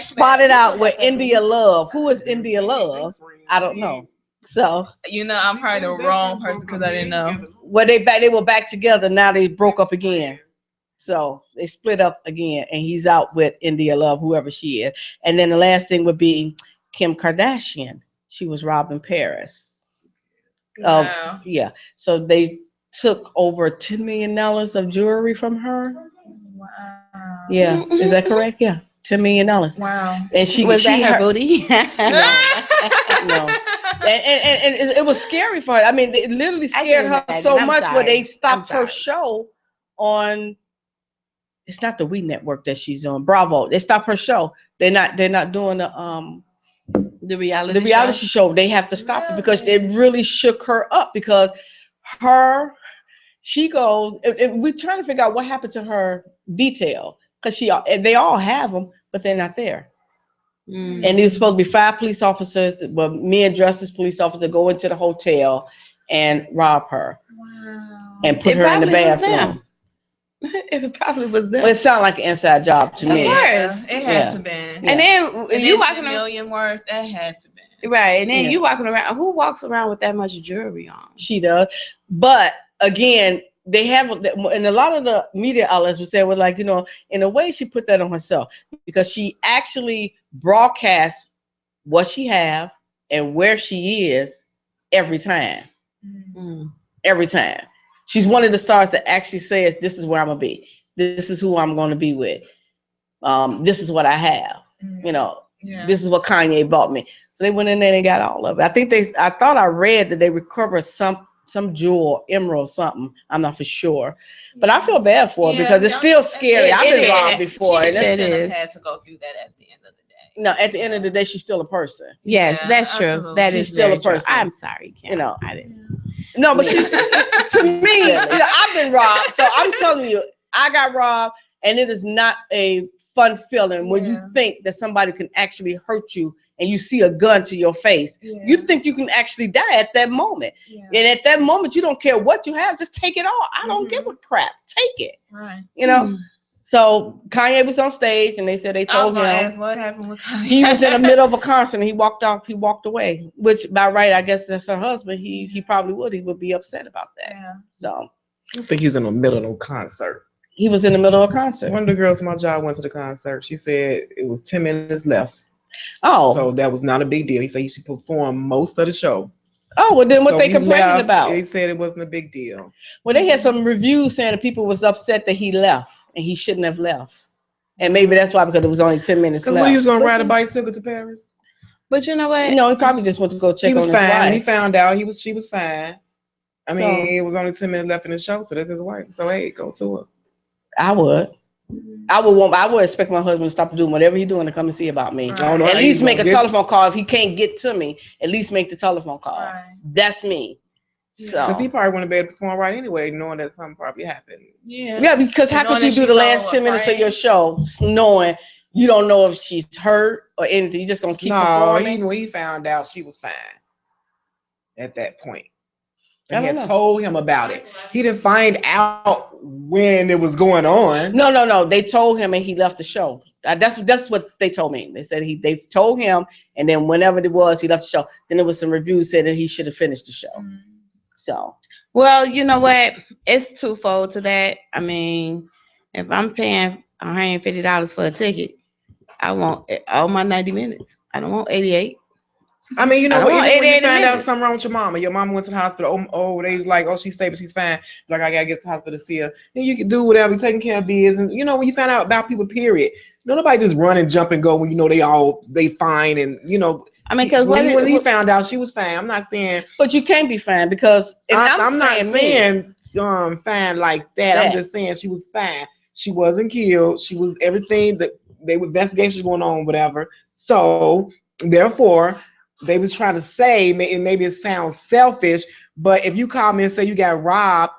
[SPEAKER 1] spotted out with India Love. Who is India Love? I don't know. So
[SPEAKER 2] I'm probably the wrong person because I didn't know.
[SPEAKER 1] well, they were back together. Now they broke up again. So they split up again, and he's out with India Love, whoever she is. And then the last thing would be Kim Kardashian. She was robbing Paris.
[SPEAKER 2] Wow.
[SPEAKER 1] Yeah. So they took over $10 million of jewelry from her.
[SPEAKER 2] Wow.
[SPEAKER 1] Yeah. Is that correct? Yeah. $10 million.
[SPEAKER 2] Wow.
[SPEAKER 1] And she
[SPEAKER 3] Was that her booty?
[SPEAKER 1] No. And it was scary for her. I mean, it literally scared her so much where they stopped her show on. It's not the We Network that she's on. Bravo. They stopped her show. They're not doing the reality show. They have to stop it because it really shook her up because she goes. And we're trying to figure out what happened to her detail because they all have them, but they're not there. Mm. And there's supposed to be 5 police officers, but men dressed as police officers go into the hotel and rob her.
[SPEAKER 2] Wow.
[SPEAKER 1] And put her in the bathroom.
[SPEAKER 3] It probably was them.
[SPEAKER 1] Well, it sounded like an inside job to me.
[SPEAKER 3] Of course.
[SPEAKER 2] It had to been.
[SPEAKER 3] Yeah. And then you walking
[SPEAKER 2] $1 million worth, that had to be.
[SPEAKER 3] Right. And then you walking around. Who walks around with that much jewelry on?
[SPEAKER 1] She does. But again, they have, and a lot of the media outlets would say, well, like, in a way she put that on herself because she actually broadcasts what she have and where she is every time. Mm-hmm. Every time. She's one of the stars that actually says, this is where I'm going to be. This is who I'm going to be with. This is what I have. Mm-hmm. This is what Kanye bought me. So they went in there and got all of it. I thought I read that they recovered some jewel, emerald, something. I'm not for sure. But I feel bad for her because it's still scary. I've been robbed before.
[SPEAKER 2] She shouldn't have had to go through that at the end of the day.
[SPEAKER 1] No, at the end of the day, she's still a person.
[SPEAKER 3] Yes, that's true.
[SPEAKER 2] Absolutely.
[SPEAKER 1] She's still a person.
[SPEAKER 3] I'm sorry, Kim.
[SPEAKER 1] I didn't. No, but she's to me. I've been robbed, so I'm telling you, I got robbed, and it is not a fun feeling when you think that somebody can actually hurt you, and you see a gun to your face. Yeah. You think you can actually die at that moment, and at that moment, you don't care what you have, just take it all. I don't give a crap. Take it.
[SPEAKER 2] Right.
[SPEAKER 1] So Kanye was on stage, and they said they told him
[SPEAKER 2] what happened with Kanye.
[SPEAKER 1] He was in the middle of a concert, and he walked off. He walked away, which by right, I guess that's her husband. He probably would. He would be upset about that. Yeah. So
[SPEAKER 4] I think he was in the middle of a concert.
[SPEAKER 1] He was in the middle of a concert.
[SPEAKER 4] One of the girls at my job went to the concert. She said it was 10 minutes left.
[SPEAKER 1] Oh.
[SPEAKER 4] So that was not a big deal. He said he should perform most of the show.
[SPEAKER 1] Oh, well, then what they complaining about?
[SPEAKER 4] They said it wasn't a big deal.
[SPEAKER 1] Well, they had some reviews saying that people was upset that he left. And he shouldn't have left. And maybe that's why, because it was only 10 minutes left.
[SPEAKER 4] Because he was going to ride a bicycle to Paris.
[SPEAKER 3] But you know what?
[SPEAKER 1] No, he probably just went to go check on his wife. He was
[SPEAKER 4] fine. He found out she was fine. I mean, it was only 10 minutes left in the show, so that's his wife. So, hey, go to her.
[SPEAKER 1] I would. I would expect my husband to stop doing whatever he's doing to come and see about me. Right. At least make a telephone call. If he can't get to me, at least make the telephone call. Right. That's me. So
[SPEAKER 4] because he probably wouldn't be able to perform right anyway, knowing that something probably happened.
[SPEAKER 1] Yeah, because how could you do the last 10 minutes of your show knowing you don't know if she's hurt or anything? You're just gonna keep performing?
[SPEAKER 4] No, he found out she was fine at that point. And he had told him about it. He didn't find out when it was going on.
[SPEAKER 1] No. They told him and he left the show. That's what they told me. They said they told him, and then whenever it was, he left the show. Then there was some reviews said that he should have finished the show. Mm-hmm. So,
[SPEAKER 3] well, you know what? It's twofold to that. I mean, if I'm paying $150 for a ticket, I want all my 90 minutes. I don't want 88.
[SPEAKER 4] I mean, you know, when you find out something wrong with your mama went to the hospital. They was like, she's stable, she's fine. Like, I gotta get to the hospital to see her. Then you can do whatever, taking care of biz, and when you find out about people, period. Nobody just run and jump and go when they fine and
[SPEAKER 3] I mean, because
[SPEAKER 4] when he found out she was fine, I'm not saying.
[SPEAKER 1] But you can't be fine because
[SPEAKER 4] I'm not saying fine like that. I'm just saying she was fine. She wasn't killed. She was everything that they were investigations going on, whatever. So therefore, they was trying to say, maybe it sounds selfish, but if you call me and say you got robbed,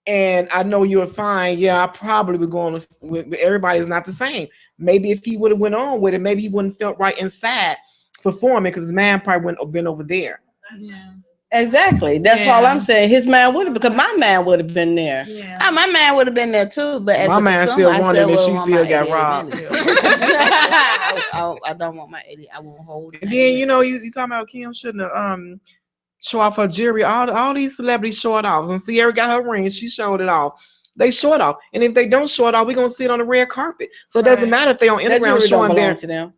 [SPEAKER 4] and I know you're fine, I probably would go on with everybody's not the same. Maybe if he would have went on with it, maybe he wouldn't felt right inside performing because his man probably wouldn't have been over there.
[SPEAKER 1] Yeah. Exactly. That's all I'm saying. His man would have, because my man would have been there.
[SPEAKER 2] Yeah.
[SPEAKER 3] My man would have been there too, but as
[SPEAKER 4] My
[SPEAKER 3] a
[SPEAKER 4] man
[SPEAKER 3] consumer,
[SPEAKER 4] still
[SPEAKER 3] I
[SPEAKER 4] wondering if
[SPEAKER 3] still
[SPEAKER 4] she
[SPEAKER 3] want
[SPEAKER 4] still
[SPEAKER 3] my
[SPEAKER 4] got
[SPEAKER 3] 88
[SPEAKER 4] robbed.
[SPEAKER 3] minutes. I don't want my 80. I won't hold.
[SPEAKER 4] And then you talking about Kim shouldn't have show off her jewelry. All these celebrities show it off. When Sierra got her ring, she showed it off. They show it off, and if they don't show it off, we're gonna see it on the red carpet. So it doesn't matter if they on
[SPEAKER 1] That
[SPEAKER 4] Instagram
[SPEAKER 1] jewelry
[SPEAKER 4] showing
[SPEAKER 1] don't belong
[SPEAKER 4] their
[SPEAKER 1] to them.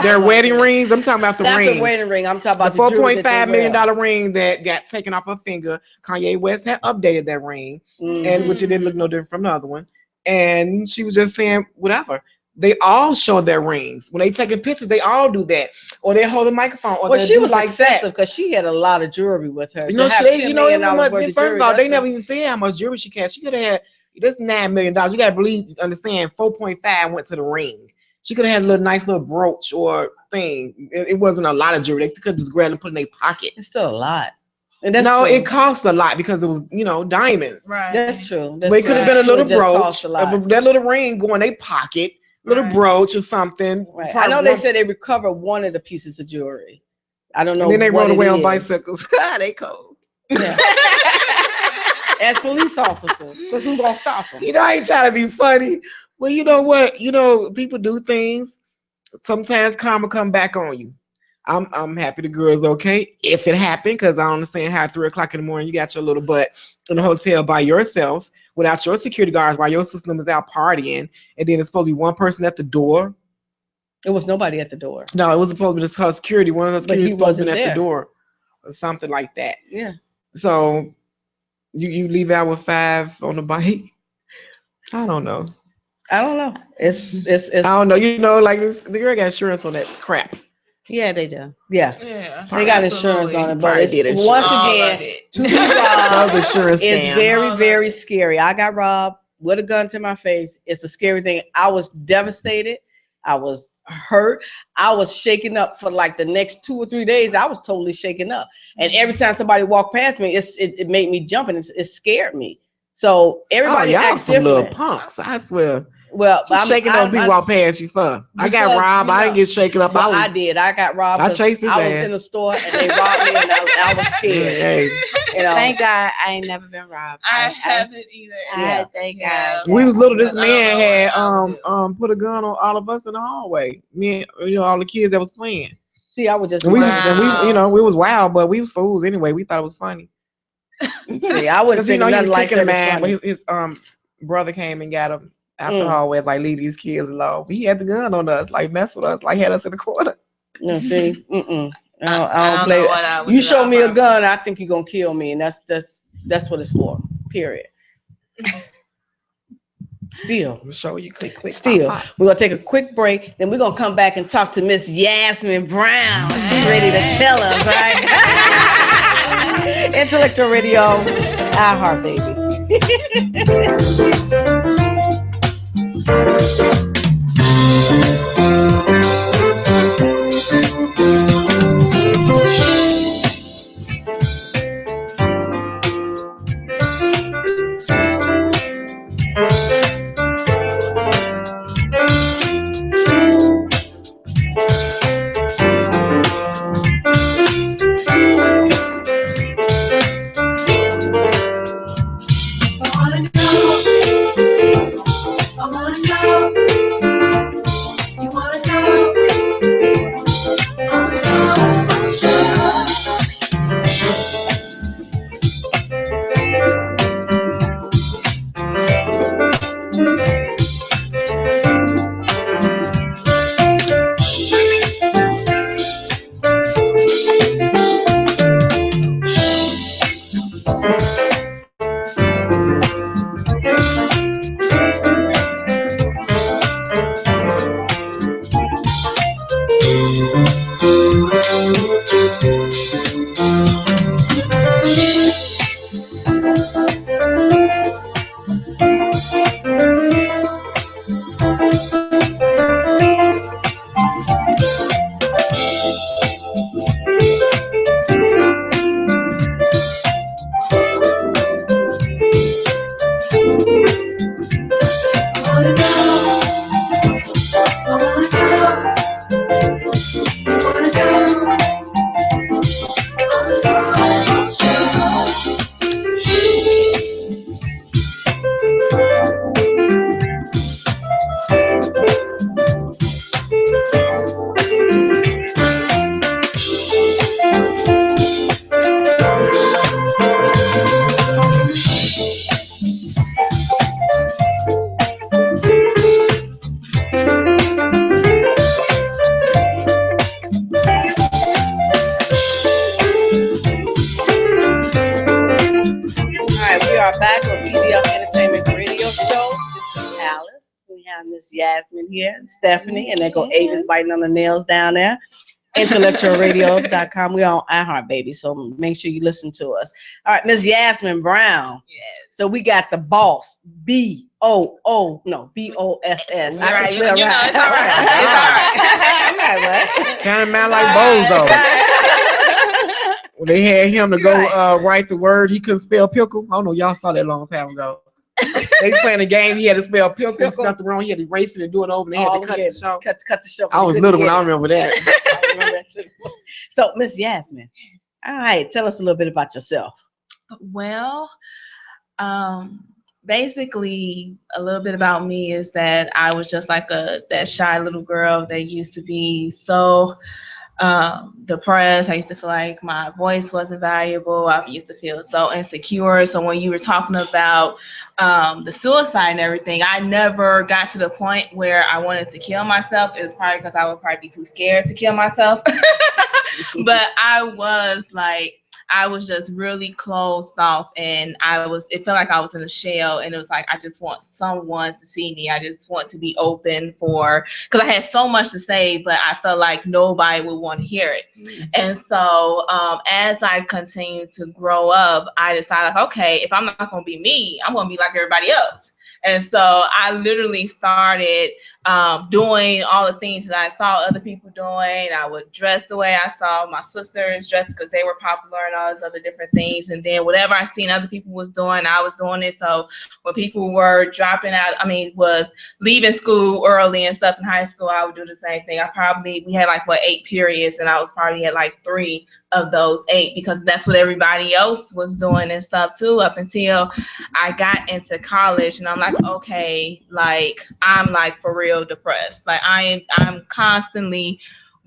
[SPEAKER 4] their wedding rings. I'm talking about the
[SPEAKER 1] Not
[SPEAKER 4] ring.
[SPEAKER 1] the wedding ring. I'm talking about
[SPEAKER 4] the
[SPEAKER 1] the jewelry that
[SPEAKER 4] $4.5
[SPEAKER 1] they
[SPEAKER 4] million
[SPEAKER 1] wear.
[SPEAKER 4] ring that got taken off her finger. Kanye West had updated that ring, and which it didn't look no different from the other one. And she was just saying whatever. They all show their rings when they taking pictures. They all do that, or they hold a microphone. Or
[SPEAKER 1] well, she was
[SPEAKER 4] like
[SPEAKER 1] excessive because she had a lot of jewelry with her.
[SPEAKER 4] You know, first of all, they never
[SPEAKER 1] even.
[SPEAKER 4] even said how much jewelry she had. She could have had this $9 million. You gotta understand, 4.5 went to the ring. She could have had a nice little brooch or thing. It wasn't a lot of jewelry. They could just grab and put in their pocket.
[SPEAKER 1] It's still a lot. And that's
[SPEAKER 4] true.
[SPEAKER 1] It
[SPEAKER 4] cost a lot because it was, diamonds.
[SPEAKER 2] Right.
[SPEAKER 1] That's true.
[SPEAKER 4] But it could have been a little brooch, that little ring go in their pocket, little brooch or something.
[SPEAKER 1] Right. I know they said they recovered one of the pieces of jewelry. I don't know.
[SPEAKER 4] And then they rode away on
[SPEAKER 1] is.
[SPEAKER 4] bicycles. They cold.
[SPEAKER 1] Yeah. As police officers, because who's gonna stop them?
[SPEAKER 4] I ain't trying to be funny. Well, you know what? People do things. Sometimes karma come back on you. I'm happy the girl's okay if it happened, because I understand how at 3:00 in the morning you got your little butt in the hotel by yourself without your security guards while your sister was out partying, and then it's supposed to be one person at the door.
[SPEAKER 1] It was nobody at the door.
[SPEAKER 4] No, it was supposed to be her security. One of her security was supposed to be at the door or something like that.
[SPEAKER 1] Yeah.
[SPEAKER 4] So you leave out with 5 on the bike. I don't know. It's I don't know. Like the girl got insurance on that crap.
[SPEAKER 3] Yeah, they do.
[SPEAKER 1] Yeah. They got insurance on it, but once again, to be
[SPEAKER 4] robbed
[SPEAKER 1] is very, very scary. I got robbed with a gun to my face. It's a scary thing. I was devastated. I was hurt. I was shaken up for like the next 2 or 3 days. I was totally shaken up. And every time somebody walked past me, it made me jump, and it scared me. So everybody acts
[SPEAKER 4] some
[SPEAKER 1] different.
[SPEAKER 4] Little punks, I swear.
[SPEAKER 1] Well,
[SPEAKER 4] I'm shaking up. People walk past you for. I got robbed. I didn't get shaken up.
[SPEAKER 1] Well, I did. I got robbed.
[SPEAKER 4] I chased his
[SPEAKER 1] I was
[SPEAKER 4] ass.
[SPEAKER 1] in the store and they robbed me, and I was scared.
[SPEAKER 4] Hey.
[SPEAKER 3] Thank God I ain't never been robbed.
[SPEAKER 2] I haven't either.
[SPEAKER 3] Thank God.
[SPEAKER 4] We was little. This man had put a gun on all of us in the hallway. Me, all the kids that was playing.
[SPEAKER 1] See, I was just.
[SPEAKER 4] We was wild, but we was fools anyway. We thought it was funny.
[SPEAKER 1] See, I wouldn't think nothing like that.
[SPEAKER 4] Man, but his brother came and got him out the hallway, like, leave these kids alone. He had the gun on us, like, mess with us, like, had us in the corner.
[SPEAKER 1] No, see, I don't play. You show me a gun, I think you're gonna kill me, and that's what it's for. Period. Still,
[SPEAKER 4] show you click.
[SPEAKER 1] Still,
[SPEAKER 4] pop.
[SPEAKER 1] We're gonna take a quick break. Then we're gonna come back and talk to Miss Yasmin Brown. She's ready to tell us, right? Intellectual Radio, iHeart, baby.
[SPEAKER 5] I wanna know
[SPEAKER 1] Miss Yasmin here, Stephanie, and then go Avis biting on the nails down there. IntellectualRadio.com. We're on iHeart, baby, so make sure you listen to us. All right, Miss Yasmin Brown.
[SPEAKER 2] Yes.
[SPEAKER 1] So we got the boss, B-O-O, no, B-O-S-S.
[SPEAKER 2] Right.
[SPEAKER 1] I can spell
[SPEAKER 2] You know,
[SPEAKER 1] right.
[SPEAKER 2] it's all right. It's all right.
[SPEAKER 4] Kind of man like Bozo. When they had him to go write the word, he couldn't spell pickle. I don't know, y'all saw that a long time ago. They was playing a game, he had to spell pickle. Nothing wrong, he had to erase it and do it over, and they had to cut the show.
[SPEAKER 1] Cut the show.
[SPEAKER 4] I was little when I remember that.
[SPEAKER 1] I remember that too. So, Miss Yasmin, all right, tell us a little bit about yourself.
[SPEAKER 2] Well, basically, a little bit about me is that I was just like that shy little girl that used to be so depressed. I used to feel like my voice wasn't valuable. I used to feel so insecure. So when you were talking about the suicide and everything, I never got to the point where I wanted to kill myself. It was probably because I would probably be too scared to kill myself. But I was just really closed off, and it felt like I was in a shell, and it was like, I just want someone to see me. I just want to be open because I had so much to say, but I felt like nobody would want to hear it. And so as I continued to grow up, I decided, like, okay, if I'm not going to be me, I'm going to be like everybody else. And so I literally started doing all the things that I saw other people doing. I would dress the way I saw my sisters dress because they were popular and all those other different things. And then whatever I seen other people was doing, I was doing it. So when people were was leaving school early and stuff in high school, I would do the same thing. We had 8 periods, and I was probably at 3 of those 8 because that's what everybody else was doing and stuff too, up until I got into college. And I'm like, okay, I'm for real depressed. I'm constantly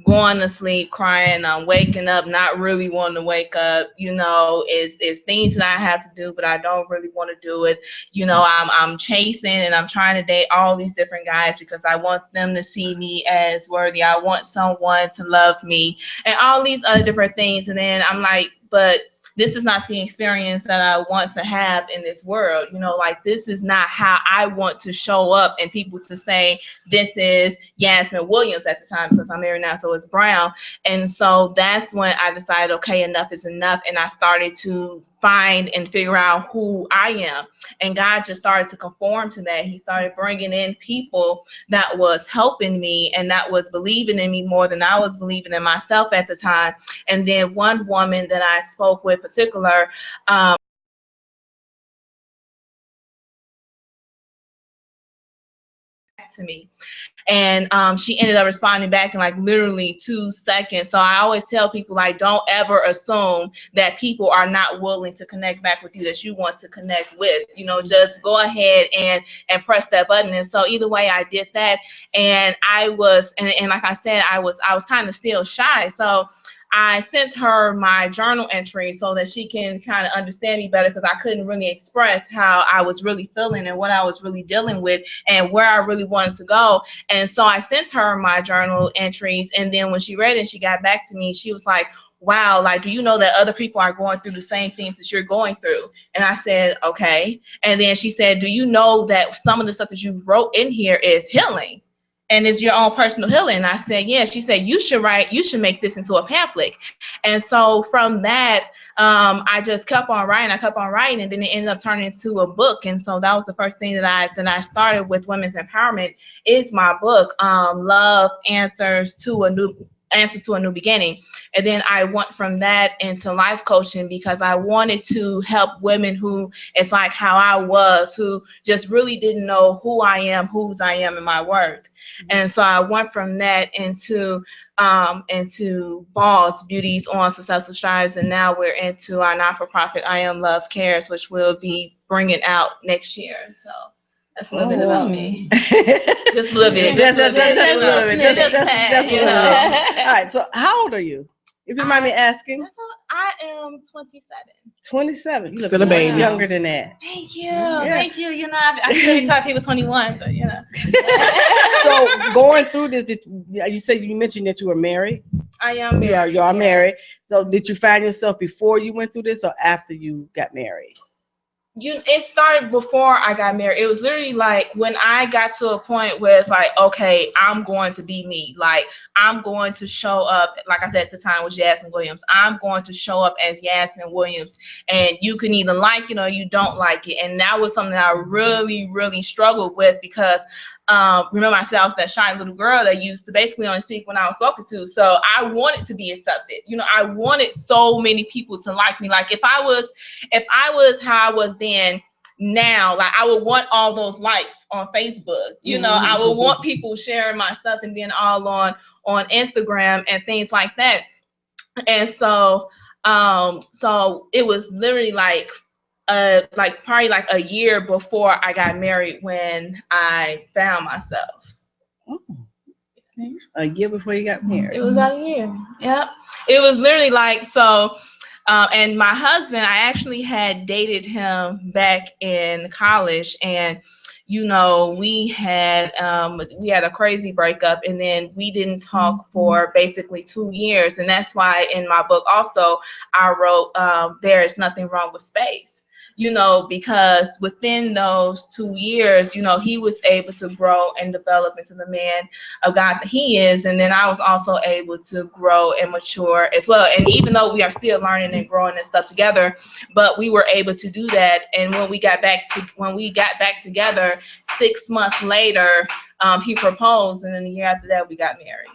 [SPEAKER 2] going to sleep crying. I'm waking up not really wanting to wake up. It's things that I have to do, but I don't really want to do it. I'm chasing and I'm trying to date all these different guys because I want them to see me as worthy. I want someone to love me and all these other different things. And then I'm like, but this is not the experience that I want to have in this world. This is not how I want to show up and people to say, this is Yasmin Williams at the time, because I'm married now, so it's Brown. And so that's when I decided, okay, enough is enough. And I started to find and figure out who I am. And God just started to conform to that. He started bringing in people that was helping me and that was believing in me more than I was believing in myself at the time. And then one woman that I spoke with particular, to me. And she ended up responding back in literally 2 seconds. So I always tell people, don't ever assume that people are not willing to connect back with you that you want to connect with. Just go ahead and press that button. And so either way, I did that. And I was, and like I said, I was kind of still shy. So I sent her my journal entry so that she can kind of understand me better, because I couldn't really express how I was really feeling and what I was really dealing with and where I really wanted to go. And so I sent her my journal entries. And then when she read it, she got back to me. She was like, wow, do you know that other people are going through the same things that you're going through? And I said, okay. And then she said, do you know that some of the stuff that you wrote in here is healing? And it's your own personal healing. And I said, yeah. She said, you should make this into a pamphlet. And so from that, I just kept on writing. And then it ended up turning into a book. And so that was the first thing that I started with Women's Empowerment, is my book, Love Answers to a New Beginning. And then I went from that into life coaching, because I wanted to help women who, it's like how I was, who just really didn't know who I am, whose I am, and my worth. And so I went from that into Balls, Beauties on Successful Strides, and now we're into our not-for-profit I Am Love Cares, which we'll be bringing out next year. So that's a little bit about me. Just a little bit. Just a little bit.
[SPEAKER 1] All right. So how old are you? If you mind me asking.
[SPEAKER 2] I am 27.
[SPEAKER 1] 27. You look
[SPEAKER 4] Still a baby.
[SPEAKER 1] younger than that.
[SPEAKER 2] Thank you. Yeah. Thank you. I still tell people 21, but
[SPEAKER 1] So going through this, you mentioned that you were married.
[SPEAKER 2] I am married.
[SPEAKER 1] Yeah, you are married. So did you find yourself before you went through this or after you got married?
[SPEAKER 2] It started before I got married. It was literally like when I got to a point where it's like, okay, I'm going to be me. Like, I'm going to show up. Like I said, at the time was Yasmin Williams. I'm going to show up as Yasmin Williams, and you can either like it or you don't like it. And that was something that I really, really struggled with because remember I said I was that shy little girl that used to basically only speak when I was spoken to. So I wanted to be accepted. I wanted so many people to like me. Like if I was how I was then, now, like I would want all those likes on Facebook. I would want people sharing my stuff and being all on Instagram and things like that. And so it was literally like probably like a year before I got married when I found myself.
[SPEAKER 1] Oh, a year before you got married.
[SPEAKER 2] It was about a year. Yep. It was literally like so. And my husband, I actually had dated him back in college, and we had a crazy breakup, and then we didn't talk for basically 2 years, and that's why in my book also I wrote there is nothing wrong with space. Because within those 2 years, he was able to grow and develop into the man of God that he is. And then I was also able to grow and mature as well. And even though we are still learning and growing and stuff together, but we were able to do that. And when we got back together, 6 months later, he proposed. And then the year after that, we got married.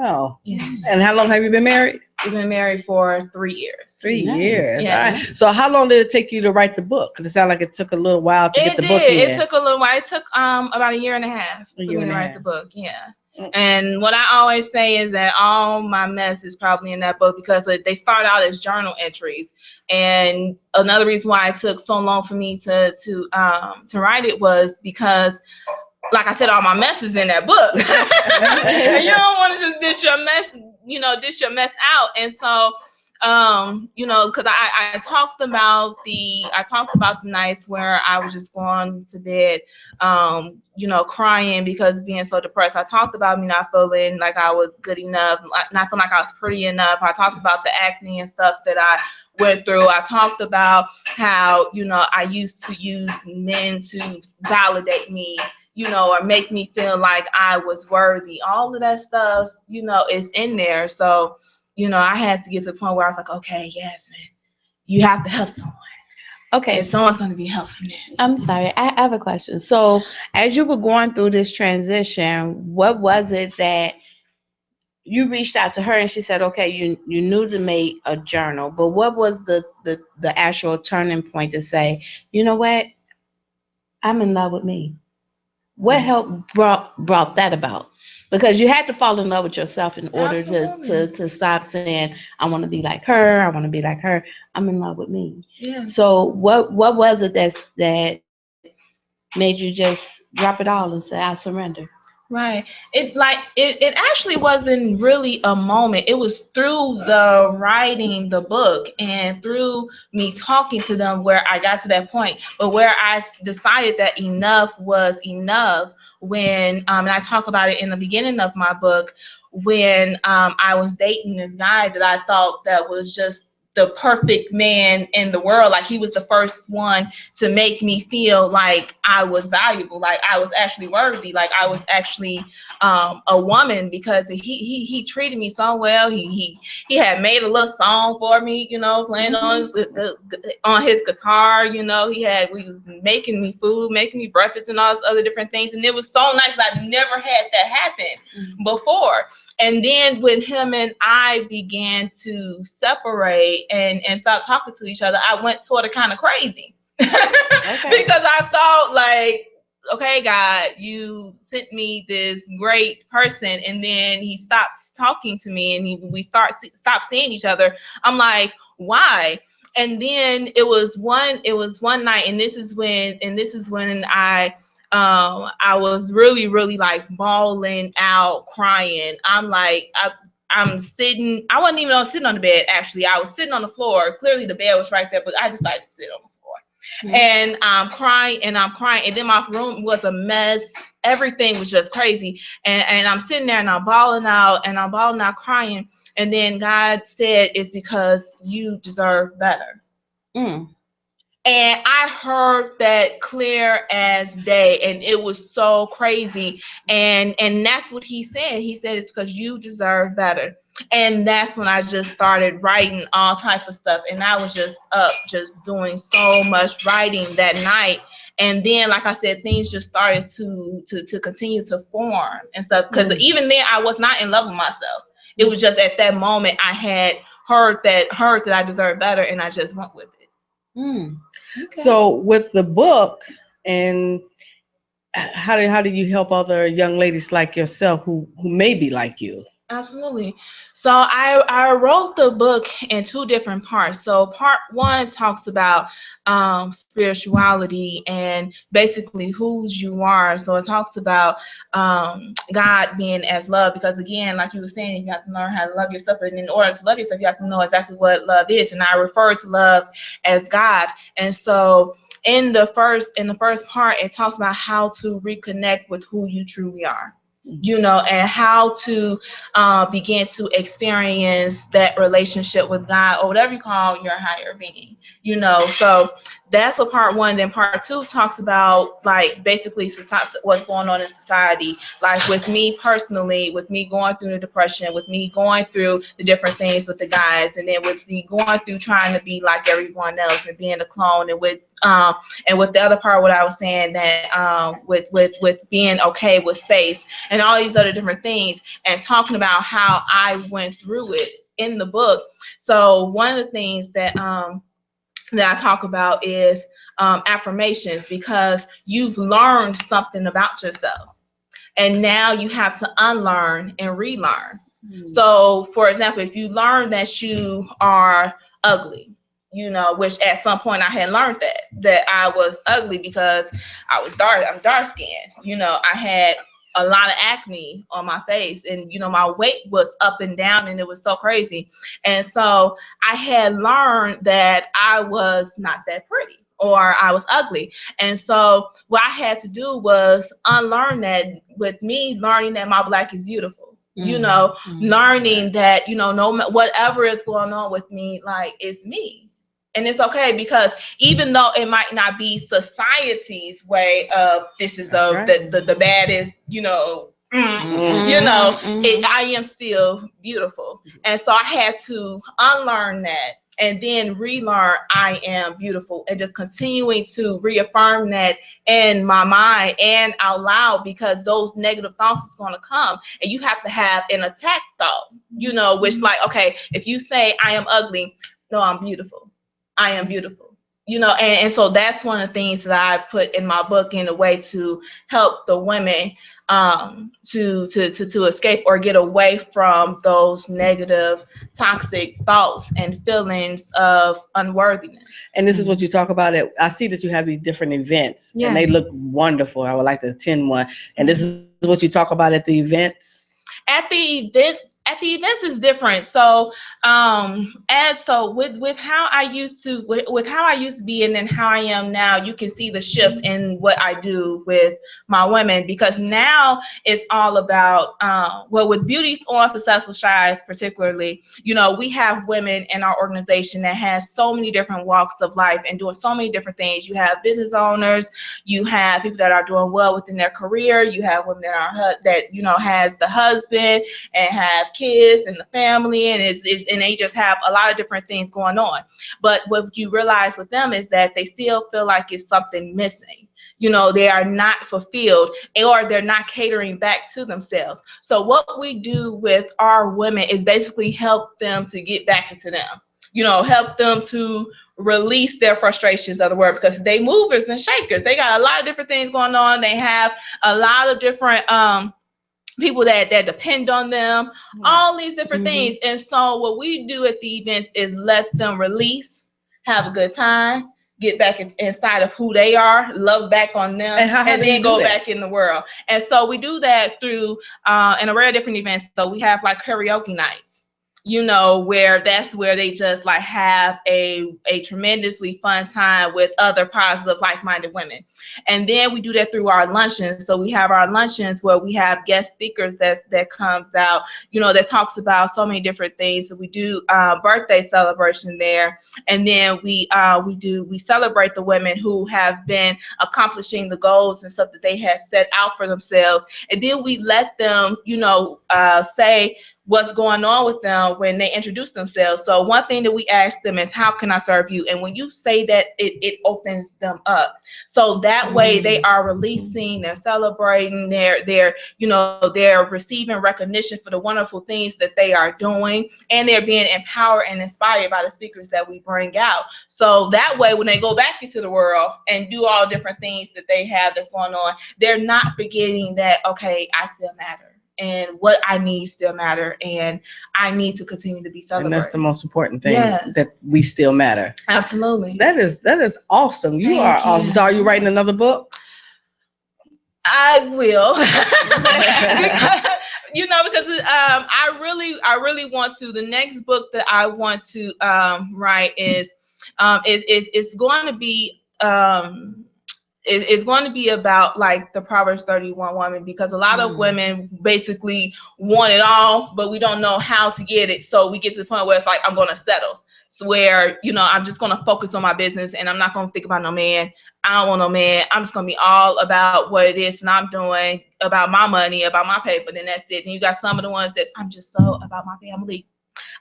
[SPEAKER 1] Oh,
[SPEAKER 2] yes.
[SPEAKER 1] And how long have you been married?
[SPEAKER 2] We've been married for 3 years.
[SPEAKER 1] 3 years.
[SPEAKER 2] Yeah.
[SPEAKER 1] All right. So how long did it take you to write the book? Because it sounded like it took a little while to get the book in.
[SPEAKER 2] It took a little while. It took about a year and a half for me to write the book. Yeah. And what I always say is that all my mess is probably in that book because they start out as journal entries. And another reason why it took so long for me to write it was because, like I said, all my mess is in that book. And you don't want to just dish your mess out. And so, because I talked about the nights where I was just going to bed, crying because being so depressed. I talked about me not feeling like I was good enough, not feeling like I was pretty enough. I talked about the acne and stuff that I went through. I talked about how, I used to use men to validate me, or make me feel like I was worthy. All of that stuff, is in there. So, I had to get to the point where I was like, okay, yes, man, you have to help someone.
[SPEAKER 3] Okay.
[SPEAKER 2] And someone's going to be helping this.
[SPEAKER 3] I'm sorry. I have a question. So as you were going through this transition, what was it that you reached out to her and she said, okay, you knew to make a journal, but what was the actual turning point to say, you know what? I'm in love with me. What help brought that about? Because you had to fall in love with yourself in order to stop saying, I want to be like her. I want to be like her. I'm in love with me.
[SPEAKER 2] Yeah.
[SPEAKER 3] So what was it that made you just drop it all and say, I surrender?
[SPEAKER 2] Right. It actually wasn't really a moment. It was through the writing the book and through me talking to them where I got to that point. But where I decided that enough was enough when, and I talk about it in the beginning of my book, when I was dating this guy that I thought that was just the perfect man in the world. Like he was the first one to make me feel like I was valuable, like I was actually worthy, like I was actually a woman, because he treated me so well. He had made a little song for me, playing on his guitar. We was making me food, making me breakfast, and all those other different things. And it was so nice. I've never had that happen before. And then when him and I began to separate and stop talking to each other, I went sort of kind of crazy. Because I thought, like, okay, God, you sent me this great person, and then he stops talking to me, and we stop seeing each other. I'm like, why? And then it was one night, and this is when I was really, really like bawling out, crying. I'm like, I'm sitting. I wasn't even sitting on the bed. Actually, I was sitting on the floor. Clearly, the bed was right there, but I decided to sit on the floor. And I'm crying. And then my room was a mess. Everything was just crazy. And I'm sitting there and I'm bawling out crying. And then God said, it's because you deserve better. And I heard that clear as day, and it was so crazy. And that's what he said. He said it's because you deserve better. And that's when I just started writing all types of stuff. And I was just up, just doing so much writing that night. And then, like I said, things just started to continue to form and stuff. Because even then, I was not in love with myself. It was just at that moment I had heard that I deserved better, and I just went with it.
[SPEAKER 3] Mm. Okay.
[SPEAKER 1] So with the book, and how do you help other young ladies like yourself who may be like you?
[SPEAKER 2] Absolutely. So I wrote the book in two different parts. So part one talks about spirituality and basically whose you are. So it talks about God being as love, because again, like you were saying, you have to learn how to love yourself. And in order to love yourself, you have to know exactly what love is. And I refer to love as God. And so in the first part, it talks about how to reconnect with who you truly are, and how to begin to experience that relationship with God, or whatever you call your higher being, So that's what part one. Then part two talks about, like, basically what's going on in society, like with me personally, with me going through the depression, with me going through the different things with the guys, and then with me going through trying to be like everyone else and being a clone, and with the other part, what I was saying, that with being okay with space and all these other different things, and talking about how I went through it in the book. So one of the things that I talk about is affirmations, because you've learned something about yourself, and now you have to unlearn and relearn. So, for example, if you learn that you are ugly, which at some point I had learned that I was ugly because I was dark. I'm dark skinned. I had a lot of acne on my face, and my weight was up and down, and it was so crazy. And so I had learned that I was not that pretty, or I was ugly. And so what I had to do was unlearn that, with me learning that my black is beautiful. Learning that, no whatever is going on with me, like, it's me. And it's okay, because even though it might not be society's way of this is the baddest, I am still beautiful. And so I had to unlearn that, and then relearn I am beautiful, and just continuing to reaffirm that in my mind and out loud, because those negative thoughts is going to come, and you have to have an attack thought, which, like, okay, if you say I am ugly, no, I'm beautiful. I am beautiful, and so that's one of the things that I put in my book, in a way to help the women to escape or get away from those negative, toxic thoughts and feelings of unworthiness.
[SPEAKER 1] And this is what you talk about. I see that you have these different events, and they look wonderful. I would like to attend one. And this is what you talk about at the events.
[SPEAKER 2] At the events is different. So with how I used to be, and then how I am now, you can see the shift in what I do with my women, because now it's all about with Beauties on Successful Strides, particularly, we have women in our organization that has so many different walks of life and doing so many different things. You have business owners, you have people that are doing well within their career, you have women that are has the husband and have kids and the family, and and they just have a lot of different things going on. But what you realize with them is that they still feel like it's something missing. They are not fulfilled, or they're not catering back to themselves. So what we do with our women is basically help them to get back into them. Help them to release their frustrations, of the word, because they movers and shakers. They got a lot of different things going on. They have a lot of different people that depend on them, all these different things. And so what we do at the events is let them release, have a good time, get back inside of who they are, love back on them, and then go back in the world. And so we do that through an array of different events. So we have like karaoke nights. where that's where they just like have a tremendously fun time with other positive like-minded women. And then we do that through our luncheons. So we have our luncheons where we have guest speakers that comes out, that talks about so many different things. So we do birthday celebration there, and then we celebrate the women who have been accomplishing the goals and stuff that they had set out for themselves, and then we let them say what's going on with them when they introduce themselves. So one thing that we ask them is, how can I serve you? And when you say that, it opens them up. So that way they are releasing, they're celebrating, they're receiving recognition for the wonderful things that they are doing, and they're being empowered and inspired by the speakers that we bring out. So that way, when they go back into the world and do all different things that they have that's going on, they're not forgetting that, okay, I still matter. And what I need still matter, and I need to continue to be celebrated.
[SPEAKER 1] And that's the most important thing, that we still matter.
[SPEAKER 2] Absolutely.
[SPEAKER 1] That is awesome. You are awesome. So are you writing another book?
[SPEAKER 2] I will. because I really want to. The next book that I want to write is going to be it's going to be about like the Proverbs 31 woman, because a lot of women basically want it all, but we don't know how to get it. So we get to the point where it's like, I'm going to settle. So where, I'm just going to focus on my business, and I'm not going to think about no man. I don't want no man. I'm just going to be all about what it is and I'm doing, about my money, about my paper, then that's it. And you got some of the ones that I'm just so about my family.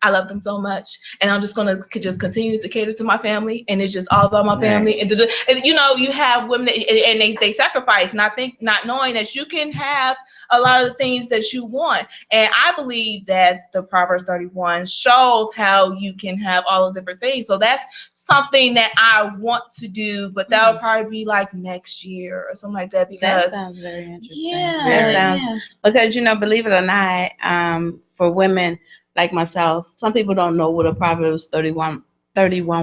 [SPEAKER 2] I love them so much, and I'm just gonna just continue to cater to my family, and it's just all about my family. And you have women that, and they sacrifice, not knowing that you can have a lot of the things that you want. And I believe that the Proverbs 31 shows how you can have all those different things. So that's something that I want to do, but that would probably be like next year or something like that. Because
[SPEAKER 3] that sounds very interesting.
[SPEAKER 2] Yeah,
[SPEAKER 3] because believe it or not, for women like myself, some people don't know what a Proverbs 31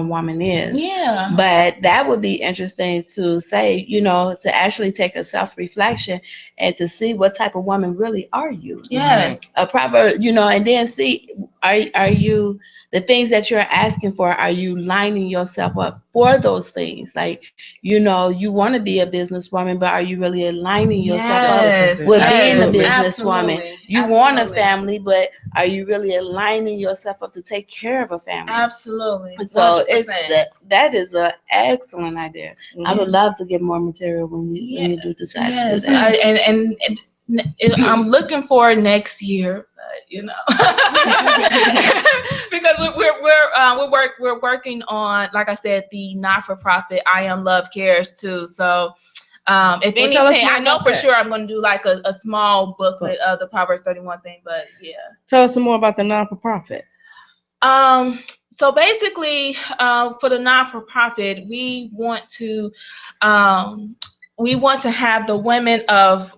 [SPEAKER 3] woman is.
[SPEAKER 2] Yeah.
[SPEAKER 3] But that would be interesting to say, to actually take a self-reflection and to see what type of woman really are you.
[SPEAKER 2] Yes.
[SPEAKER 3] A proverb, and then see, are you, the things that you're asking for, are you lining yourself up for those things? Like, you want to be a businesswoman, but are you really aligning yourself up with being a businesswoman? You want a family, but are you really aligning yourself up to take care of a family?
[SPEAKER 2] Absolutely. 100%.
[SPEAKER 3] So that is an excellent idea. I would love to get more material when you do decide to do that.
[SPEAKER 2] And I'm looking for next year, because we're working on, like I said, the not-for-profit I Am Love Cares too. So if anything, I know for sure I'm going to do like a small booklet of the Proverbs 31 thing. But yeah,
[SPEAKER 1] tell us some more about the non-for-profit.
[SPEAKER 2] So basically, for the non-for-profit, we want to have the women of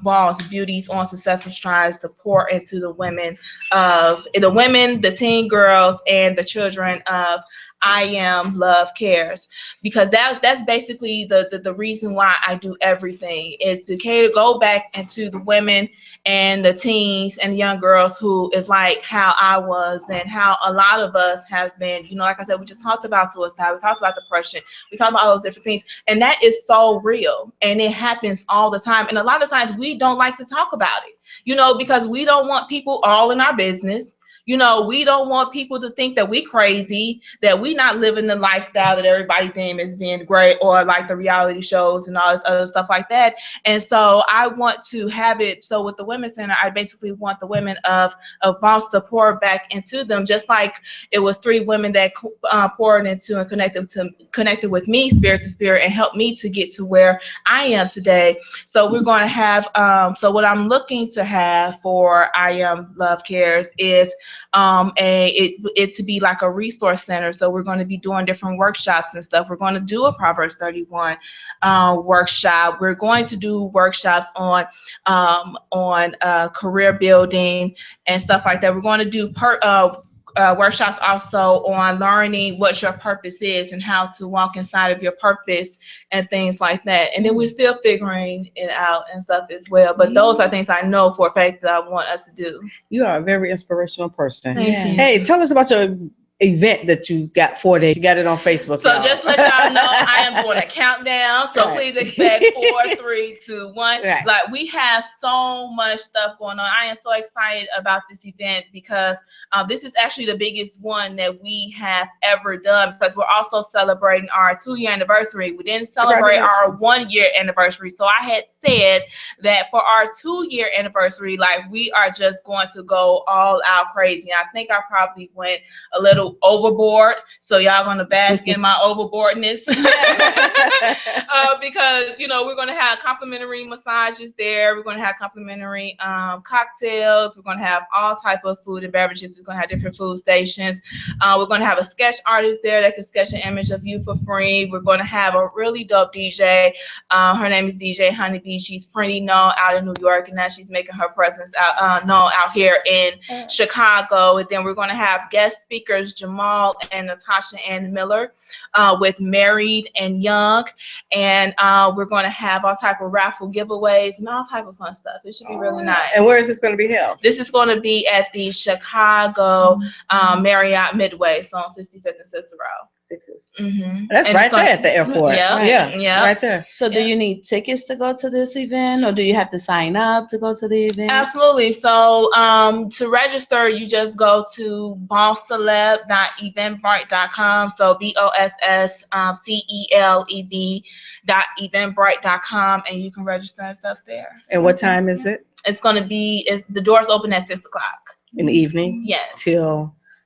[SPEAKER 2] Boss Beauties on Successful Strides to pour into the women, the teen girls, and the children of I Am Love Cares, because that's basically the reason why I do everything, is to go back into the women and the teens and young girls who is like how I was, and how a lot of us have been. Like I said, we just talked about suicide, we talked about depression, we talked about all those different things, and that is so real, and it happens all the time. And a lot of times we don't like to talk about it, because we don't want people all in our business. We don't want people to think that we crazy, that we not living the lifestyle that everybody deems as being great, or like the reality shows and all this other stuff like that. And so I want to have it. So with the Women's Center, I basically want the women of Boss to pour back into them, just like it was 3 women that poured into and connected with me, spirit to spirit, and helped me to get to where I am today. So we're going to have, so what I'm looking to have for I Am Love Cares is it to be like a resource center. So we're going to be doing different workshops and stuff. We're going to do a Proverbs 31 workshop. We're going to do workshops on career building and stuff like that. We're going to do workshops also on learning what your purpose is and how to walk inside of your purpose and things like that. And then we're still figuring it out and stuff as well. But those are things I know for a fact that I want us to do.
[SPEAKER 1] You are a very inspirational person.
[SPEAKER 2] Thank you.
[SPEAKER 1] Hey, tell us about your event that you got 4 days. You got it on Facebook.
[SPEAKER 2] So
[SPEAKER 1] y'all.
[SPEAKER 2] just let y'all know, I am doing a countdown. So
[SPEAKER 1] Right.
[SPEAKER 2] please expect 4, 3, 2, 1.
[SPEAKER 1] Right.
[SPEAKER 2] Like, we have so much stuff going on. I am so excited about this event because this is actually the biggest one that we have ever done, because we're also celebrating our 2-year anniversary. We didn't celebrate our 1-year anniversary. So I had said that for our 2-year anniversary, like, we are just going to go all out crazy. I think I probably went a little overboard, so y'all gonna bask in my overboardness. Because we're gonna have complimentary massages there, we're gonna have complimentary cocktails, we're gonna have all type of food and beverages, we're gonna have different food stations, we're gonna have a sketch artist there that can sketch an image of you for free. We're gonna have a really dope DJ. Her name is DJ Honeybee. She's pretty known out in New York, and now she's making her presence known out here in Chicago. And then we're gonna have guest speakers Jamal and Natasha Ann Miller with Married and Young, and we're going to have all type of raffle giveaways and all type of fun stuff. It should be really nice.
[SPEAKER 1] And where is this going to be held?
[SPEAKER 2] This is going to be at the Chicago Marriott Midway, so on 65th and Cicero.
[SPEAKER 1] That's right there at the airport.
[SPEAKER 2] Yeah,
[SPEAKER 1] right there.
[SPEAKER 3] So do you need tickets to go to this event, or do you have to sign up to go to the event?
[SPEAKER 2] Absolutely. So to register, you just go to bossceleb.eventbrite.com. So BOSSCELEB.eventbrite.com, and you can register and stuff there.
[SPEAKER 1] And what time is it?
[SPEAKER 2] It's going to be, the doors open at 6 o'clock.
[SPEAKER 1] In the evening?
[SPEAKER 2] Yes.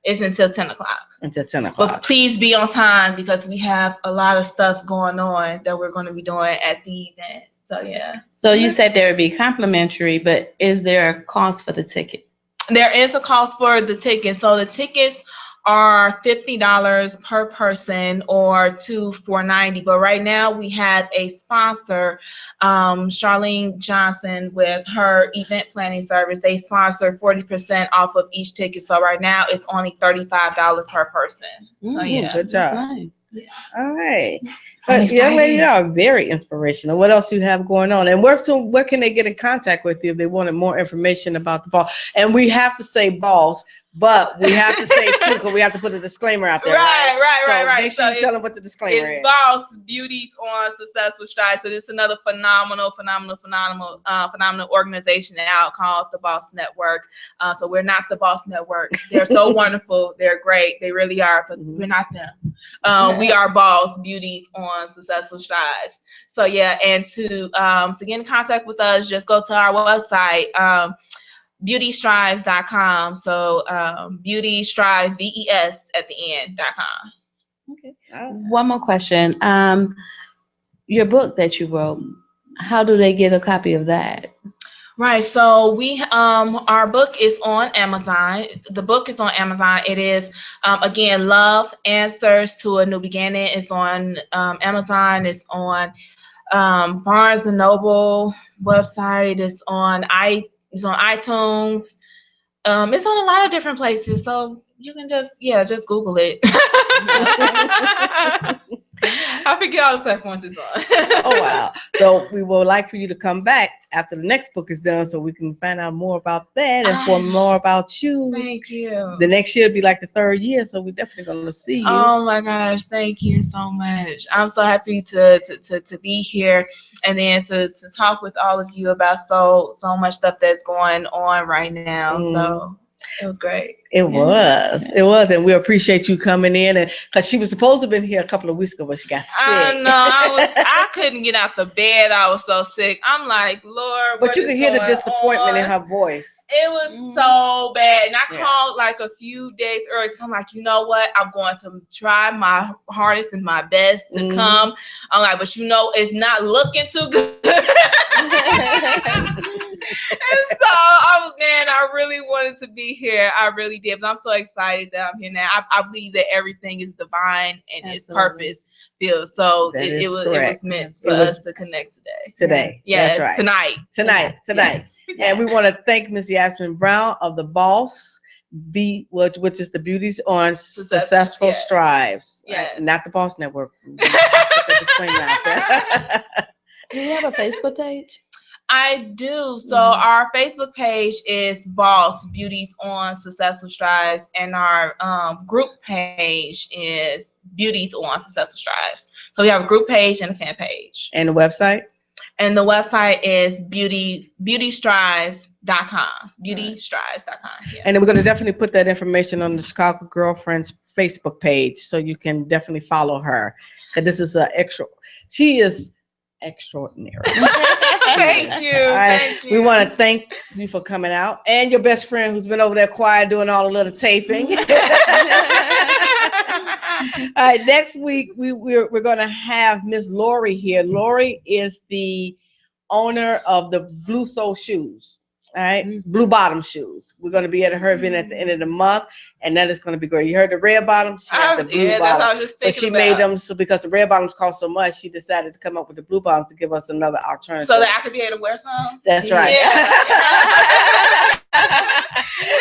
[SPEAKER 1] It's
[SPEAKER 2] until 10 o'clock.
[SPEAKER 1] Until 10 o'clock.
[SPEAKER 2] But please be on time, because we have a lot of stuff going on that we're going to be doing at the event. So, yeah.
[SPEAKER 3] So you said there would be complimentary, but is there a cost for the ticket?
[SPEAKER 2] There is a cost for the ticket. So the tickets are $50 per person, or 2 for $90. But right now we have a sponsor, Charlene Johnson, with her event planning service. They sponsor 40% off of each ticket. So right now it's only $35 per person. So yeah,
[SPEAKER 1] good job.
[SPEAKER 3] Nice.
[SPEAKER 2] Yeah.
[SPEAKER 1] All right. But young lady, you are very inspirational. What else you have going on? And where can they get in contact with you if they wanted more information about the ball? And we have to say balls, but we have to say too, because we have to put a disclaimer out there.
[SPEAKER 2] Right.
[SPEAKER 1] Make sure you tell them what the disclaimer is.
[SPEAKER 2] It's Boss Beauties on Successful Strides, because it's another phenomenal organization out called the Boss Network. So we're not the Boss Network. They're so wonderful. They're great. They really are, but we're not them. We are Boss Beauties on Successful Strides. So yeah, and to get in contact with us, just go to our website, beautystrides.com. So beauty strides, VES at the end.com.
[SPEAKER 3] Okay. One more question. Your book that you wrote, how do they get a copy of that?
[SPEAKER 2] Right. So we our book is on Amazon. The book is on Amazon. It is again, Love Answers to a New Beginning. It's on Amazon. It's on Barnes and Noble website. It's on iTunes. It's on a lot of different places. So you can just Google it. I forget all the platforms it's on.
[SPEAKER 1] Oh, wow. So we would like for you to come back after the next book is done so we can find out more about that and for more about you.
[SPEAKER 2] Thank you.
[SPEAKER 1] The next year will be like the 3rd year, so we're definitely going to see you.
[SPEAKER 2] Oh, my gosh. Thank you so much. I'm so happy to be here and then to talk with all of you about so much stuff that's going on right now. So it was great.
[SPEAKER 1] It was, and we appreciate you coming in, and because she was supposed to have been here a couple of weeks ago, but she got sick.
[SPEAKER 2] I know, I couldn't get out the bed. I was so sick. I'm like, Lord,
[SPEAKER 1] but you could hear the disappointment in her voice.
[SPEAKER 2] It was so bad, and I called like a few days early because I'm like, you know what? I'm going to try my hardest and my best to come. I'm like, but it's not looking too good. And so I really wanted to be here. I really did. But I'm so excited that I'm here now. I believe that everything is divine and its purpose filled. So it was meant for us to connect today.
[SPEAKER 1] Yes, that's right.
[SPEAKER 2] Tonight.
[SPEAKER 1] Yes. And we want to thank Ms. Yasmin Brown of the Boss which is the Beauties on Successful
[SPEAKER 2] yeah.
[SPEAKER 1] Strives,
[SPEAKER 2] Yeah.
[SPEAKER 1] right? Not the Boss Network. Put that disclaimer out there.
[SPEAKER 3] Do you have a Facebook page?
[SPEAKER 2] I do. So our Facebook page is Boss Beauties on Successful Strives, and our group page is Beauties on Successful Strives. So we have a group page and a fan page.
[SPEAKER 1] And the website?
[SPEAKER 2] And the website is beautystrives.com. Beautystrives.com. Yeah.
[SPEAKER 1] And then we're going to definitely put that information on the Chicago Girlfriends Facebook page, so you can definitely follow her. Because this is she is extraordinary.
[SPEAKER 2] Thank you.
[SPEAKER 1] All right.
[SPEAKER 2] Thank you.
[SPEAKER 1] We want to thank you for coming out, and your best friend who's been over there quiet doing all the little taping. All right, next week we're going to have Miss Lori here. Lori is the owner of the Blue Soul Shoes. All right, Blue Bottom Shoes. We're going to be at her event at the end of the month, and that is going to be great. You heard the red bottoms? She has the blue
[SPEAKER 2] that's
[SPEAKER 1] bottom.
[SPEAKER 2] what I was just
[SPEAKER 1] So
[SPEAKER 2] thinking
[SPEAKER 1] she
[SPEAKER 2] about.
[SPEAKER 1] made them, so because the red bottoms cost so much, she decided to come up with the blue bottoms to give us another alternative.
[SPEAKER 2] So that I could be able to wear some?
[SPEAKER 1] That's right.
[SPEAKER 2] Yeah.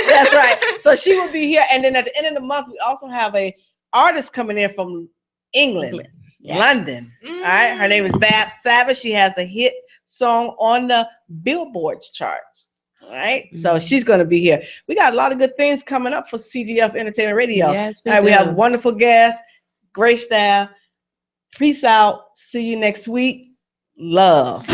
[SPEAKER 1] That's right. So she will be here, and then at the end of the month, we also have a artist coming in from England, London. All right, her name is Babs Savage. She has a hit song on the Billboard's charts. All right, so she's going to be here. We got a lot of good things coming up for CGF Entertainment Radio.
[SPEAKER 3] Yes,
[SPEAKER 1] all right, we have wonderful guests, great staff. Peace out. See you next week. Love.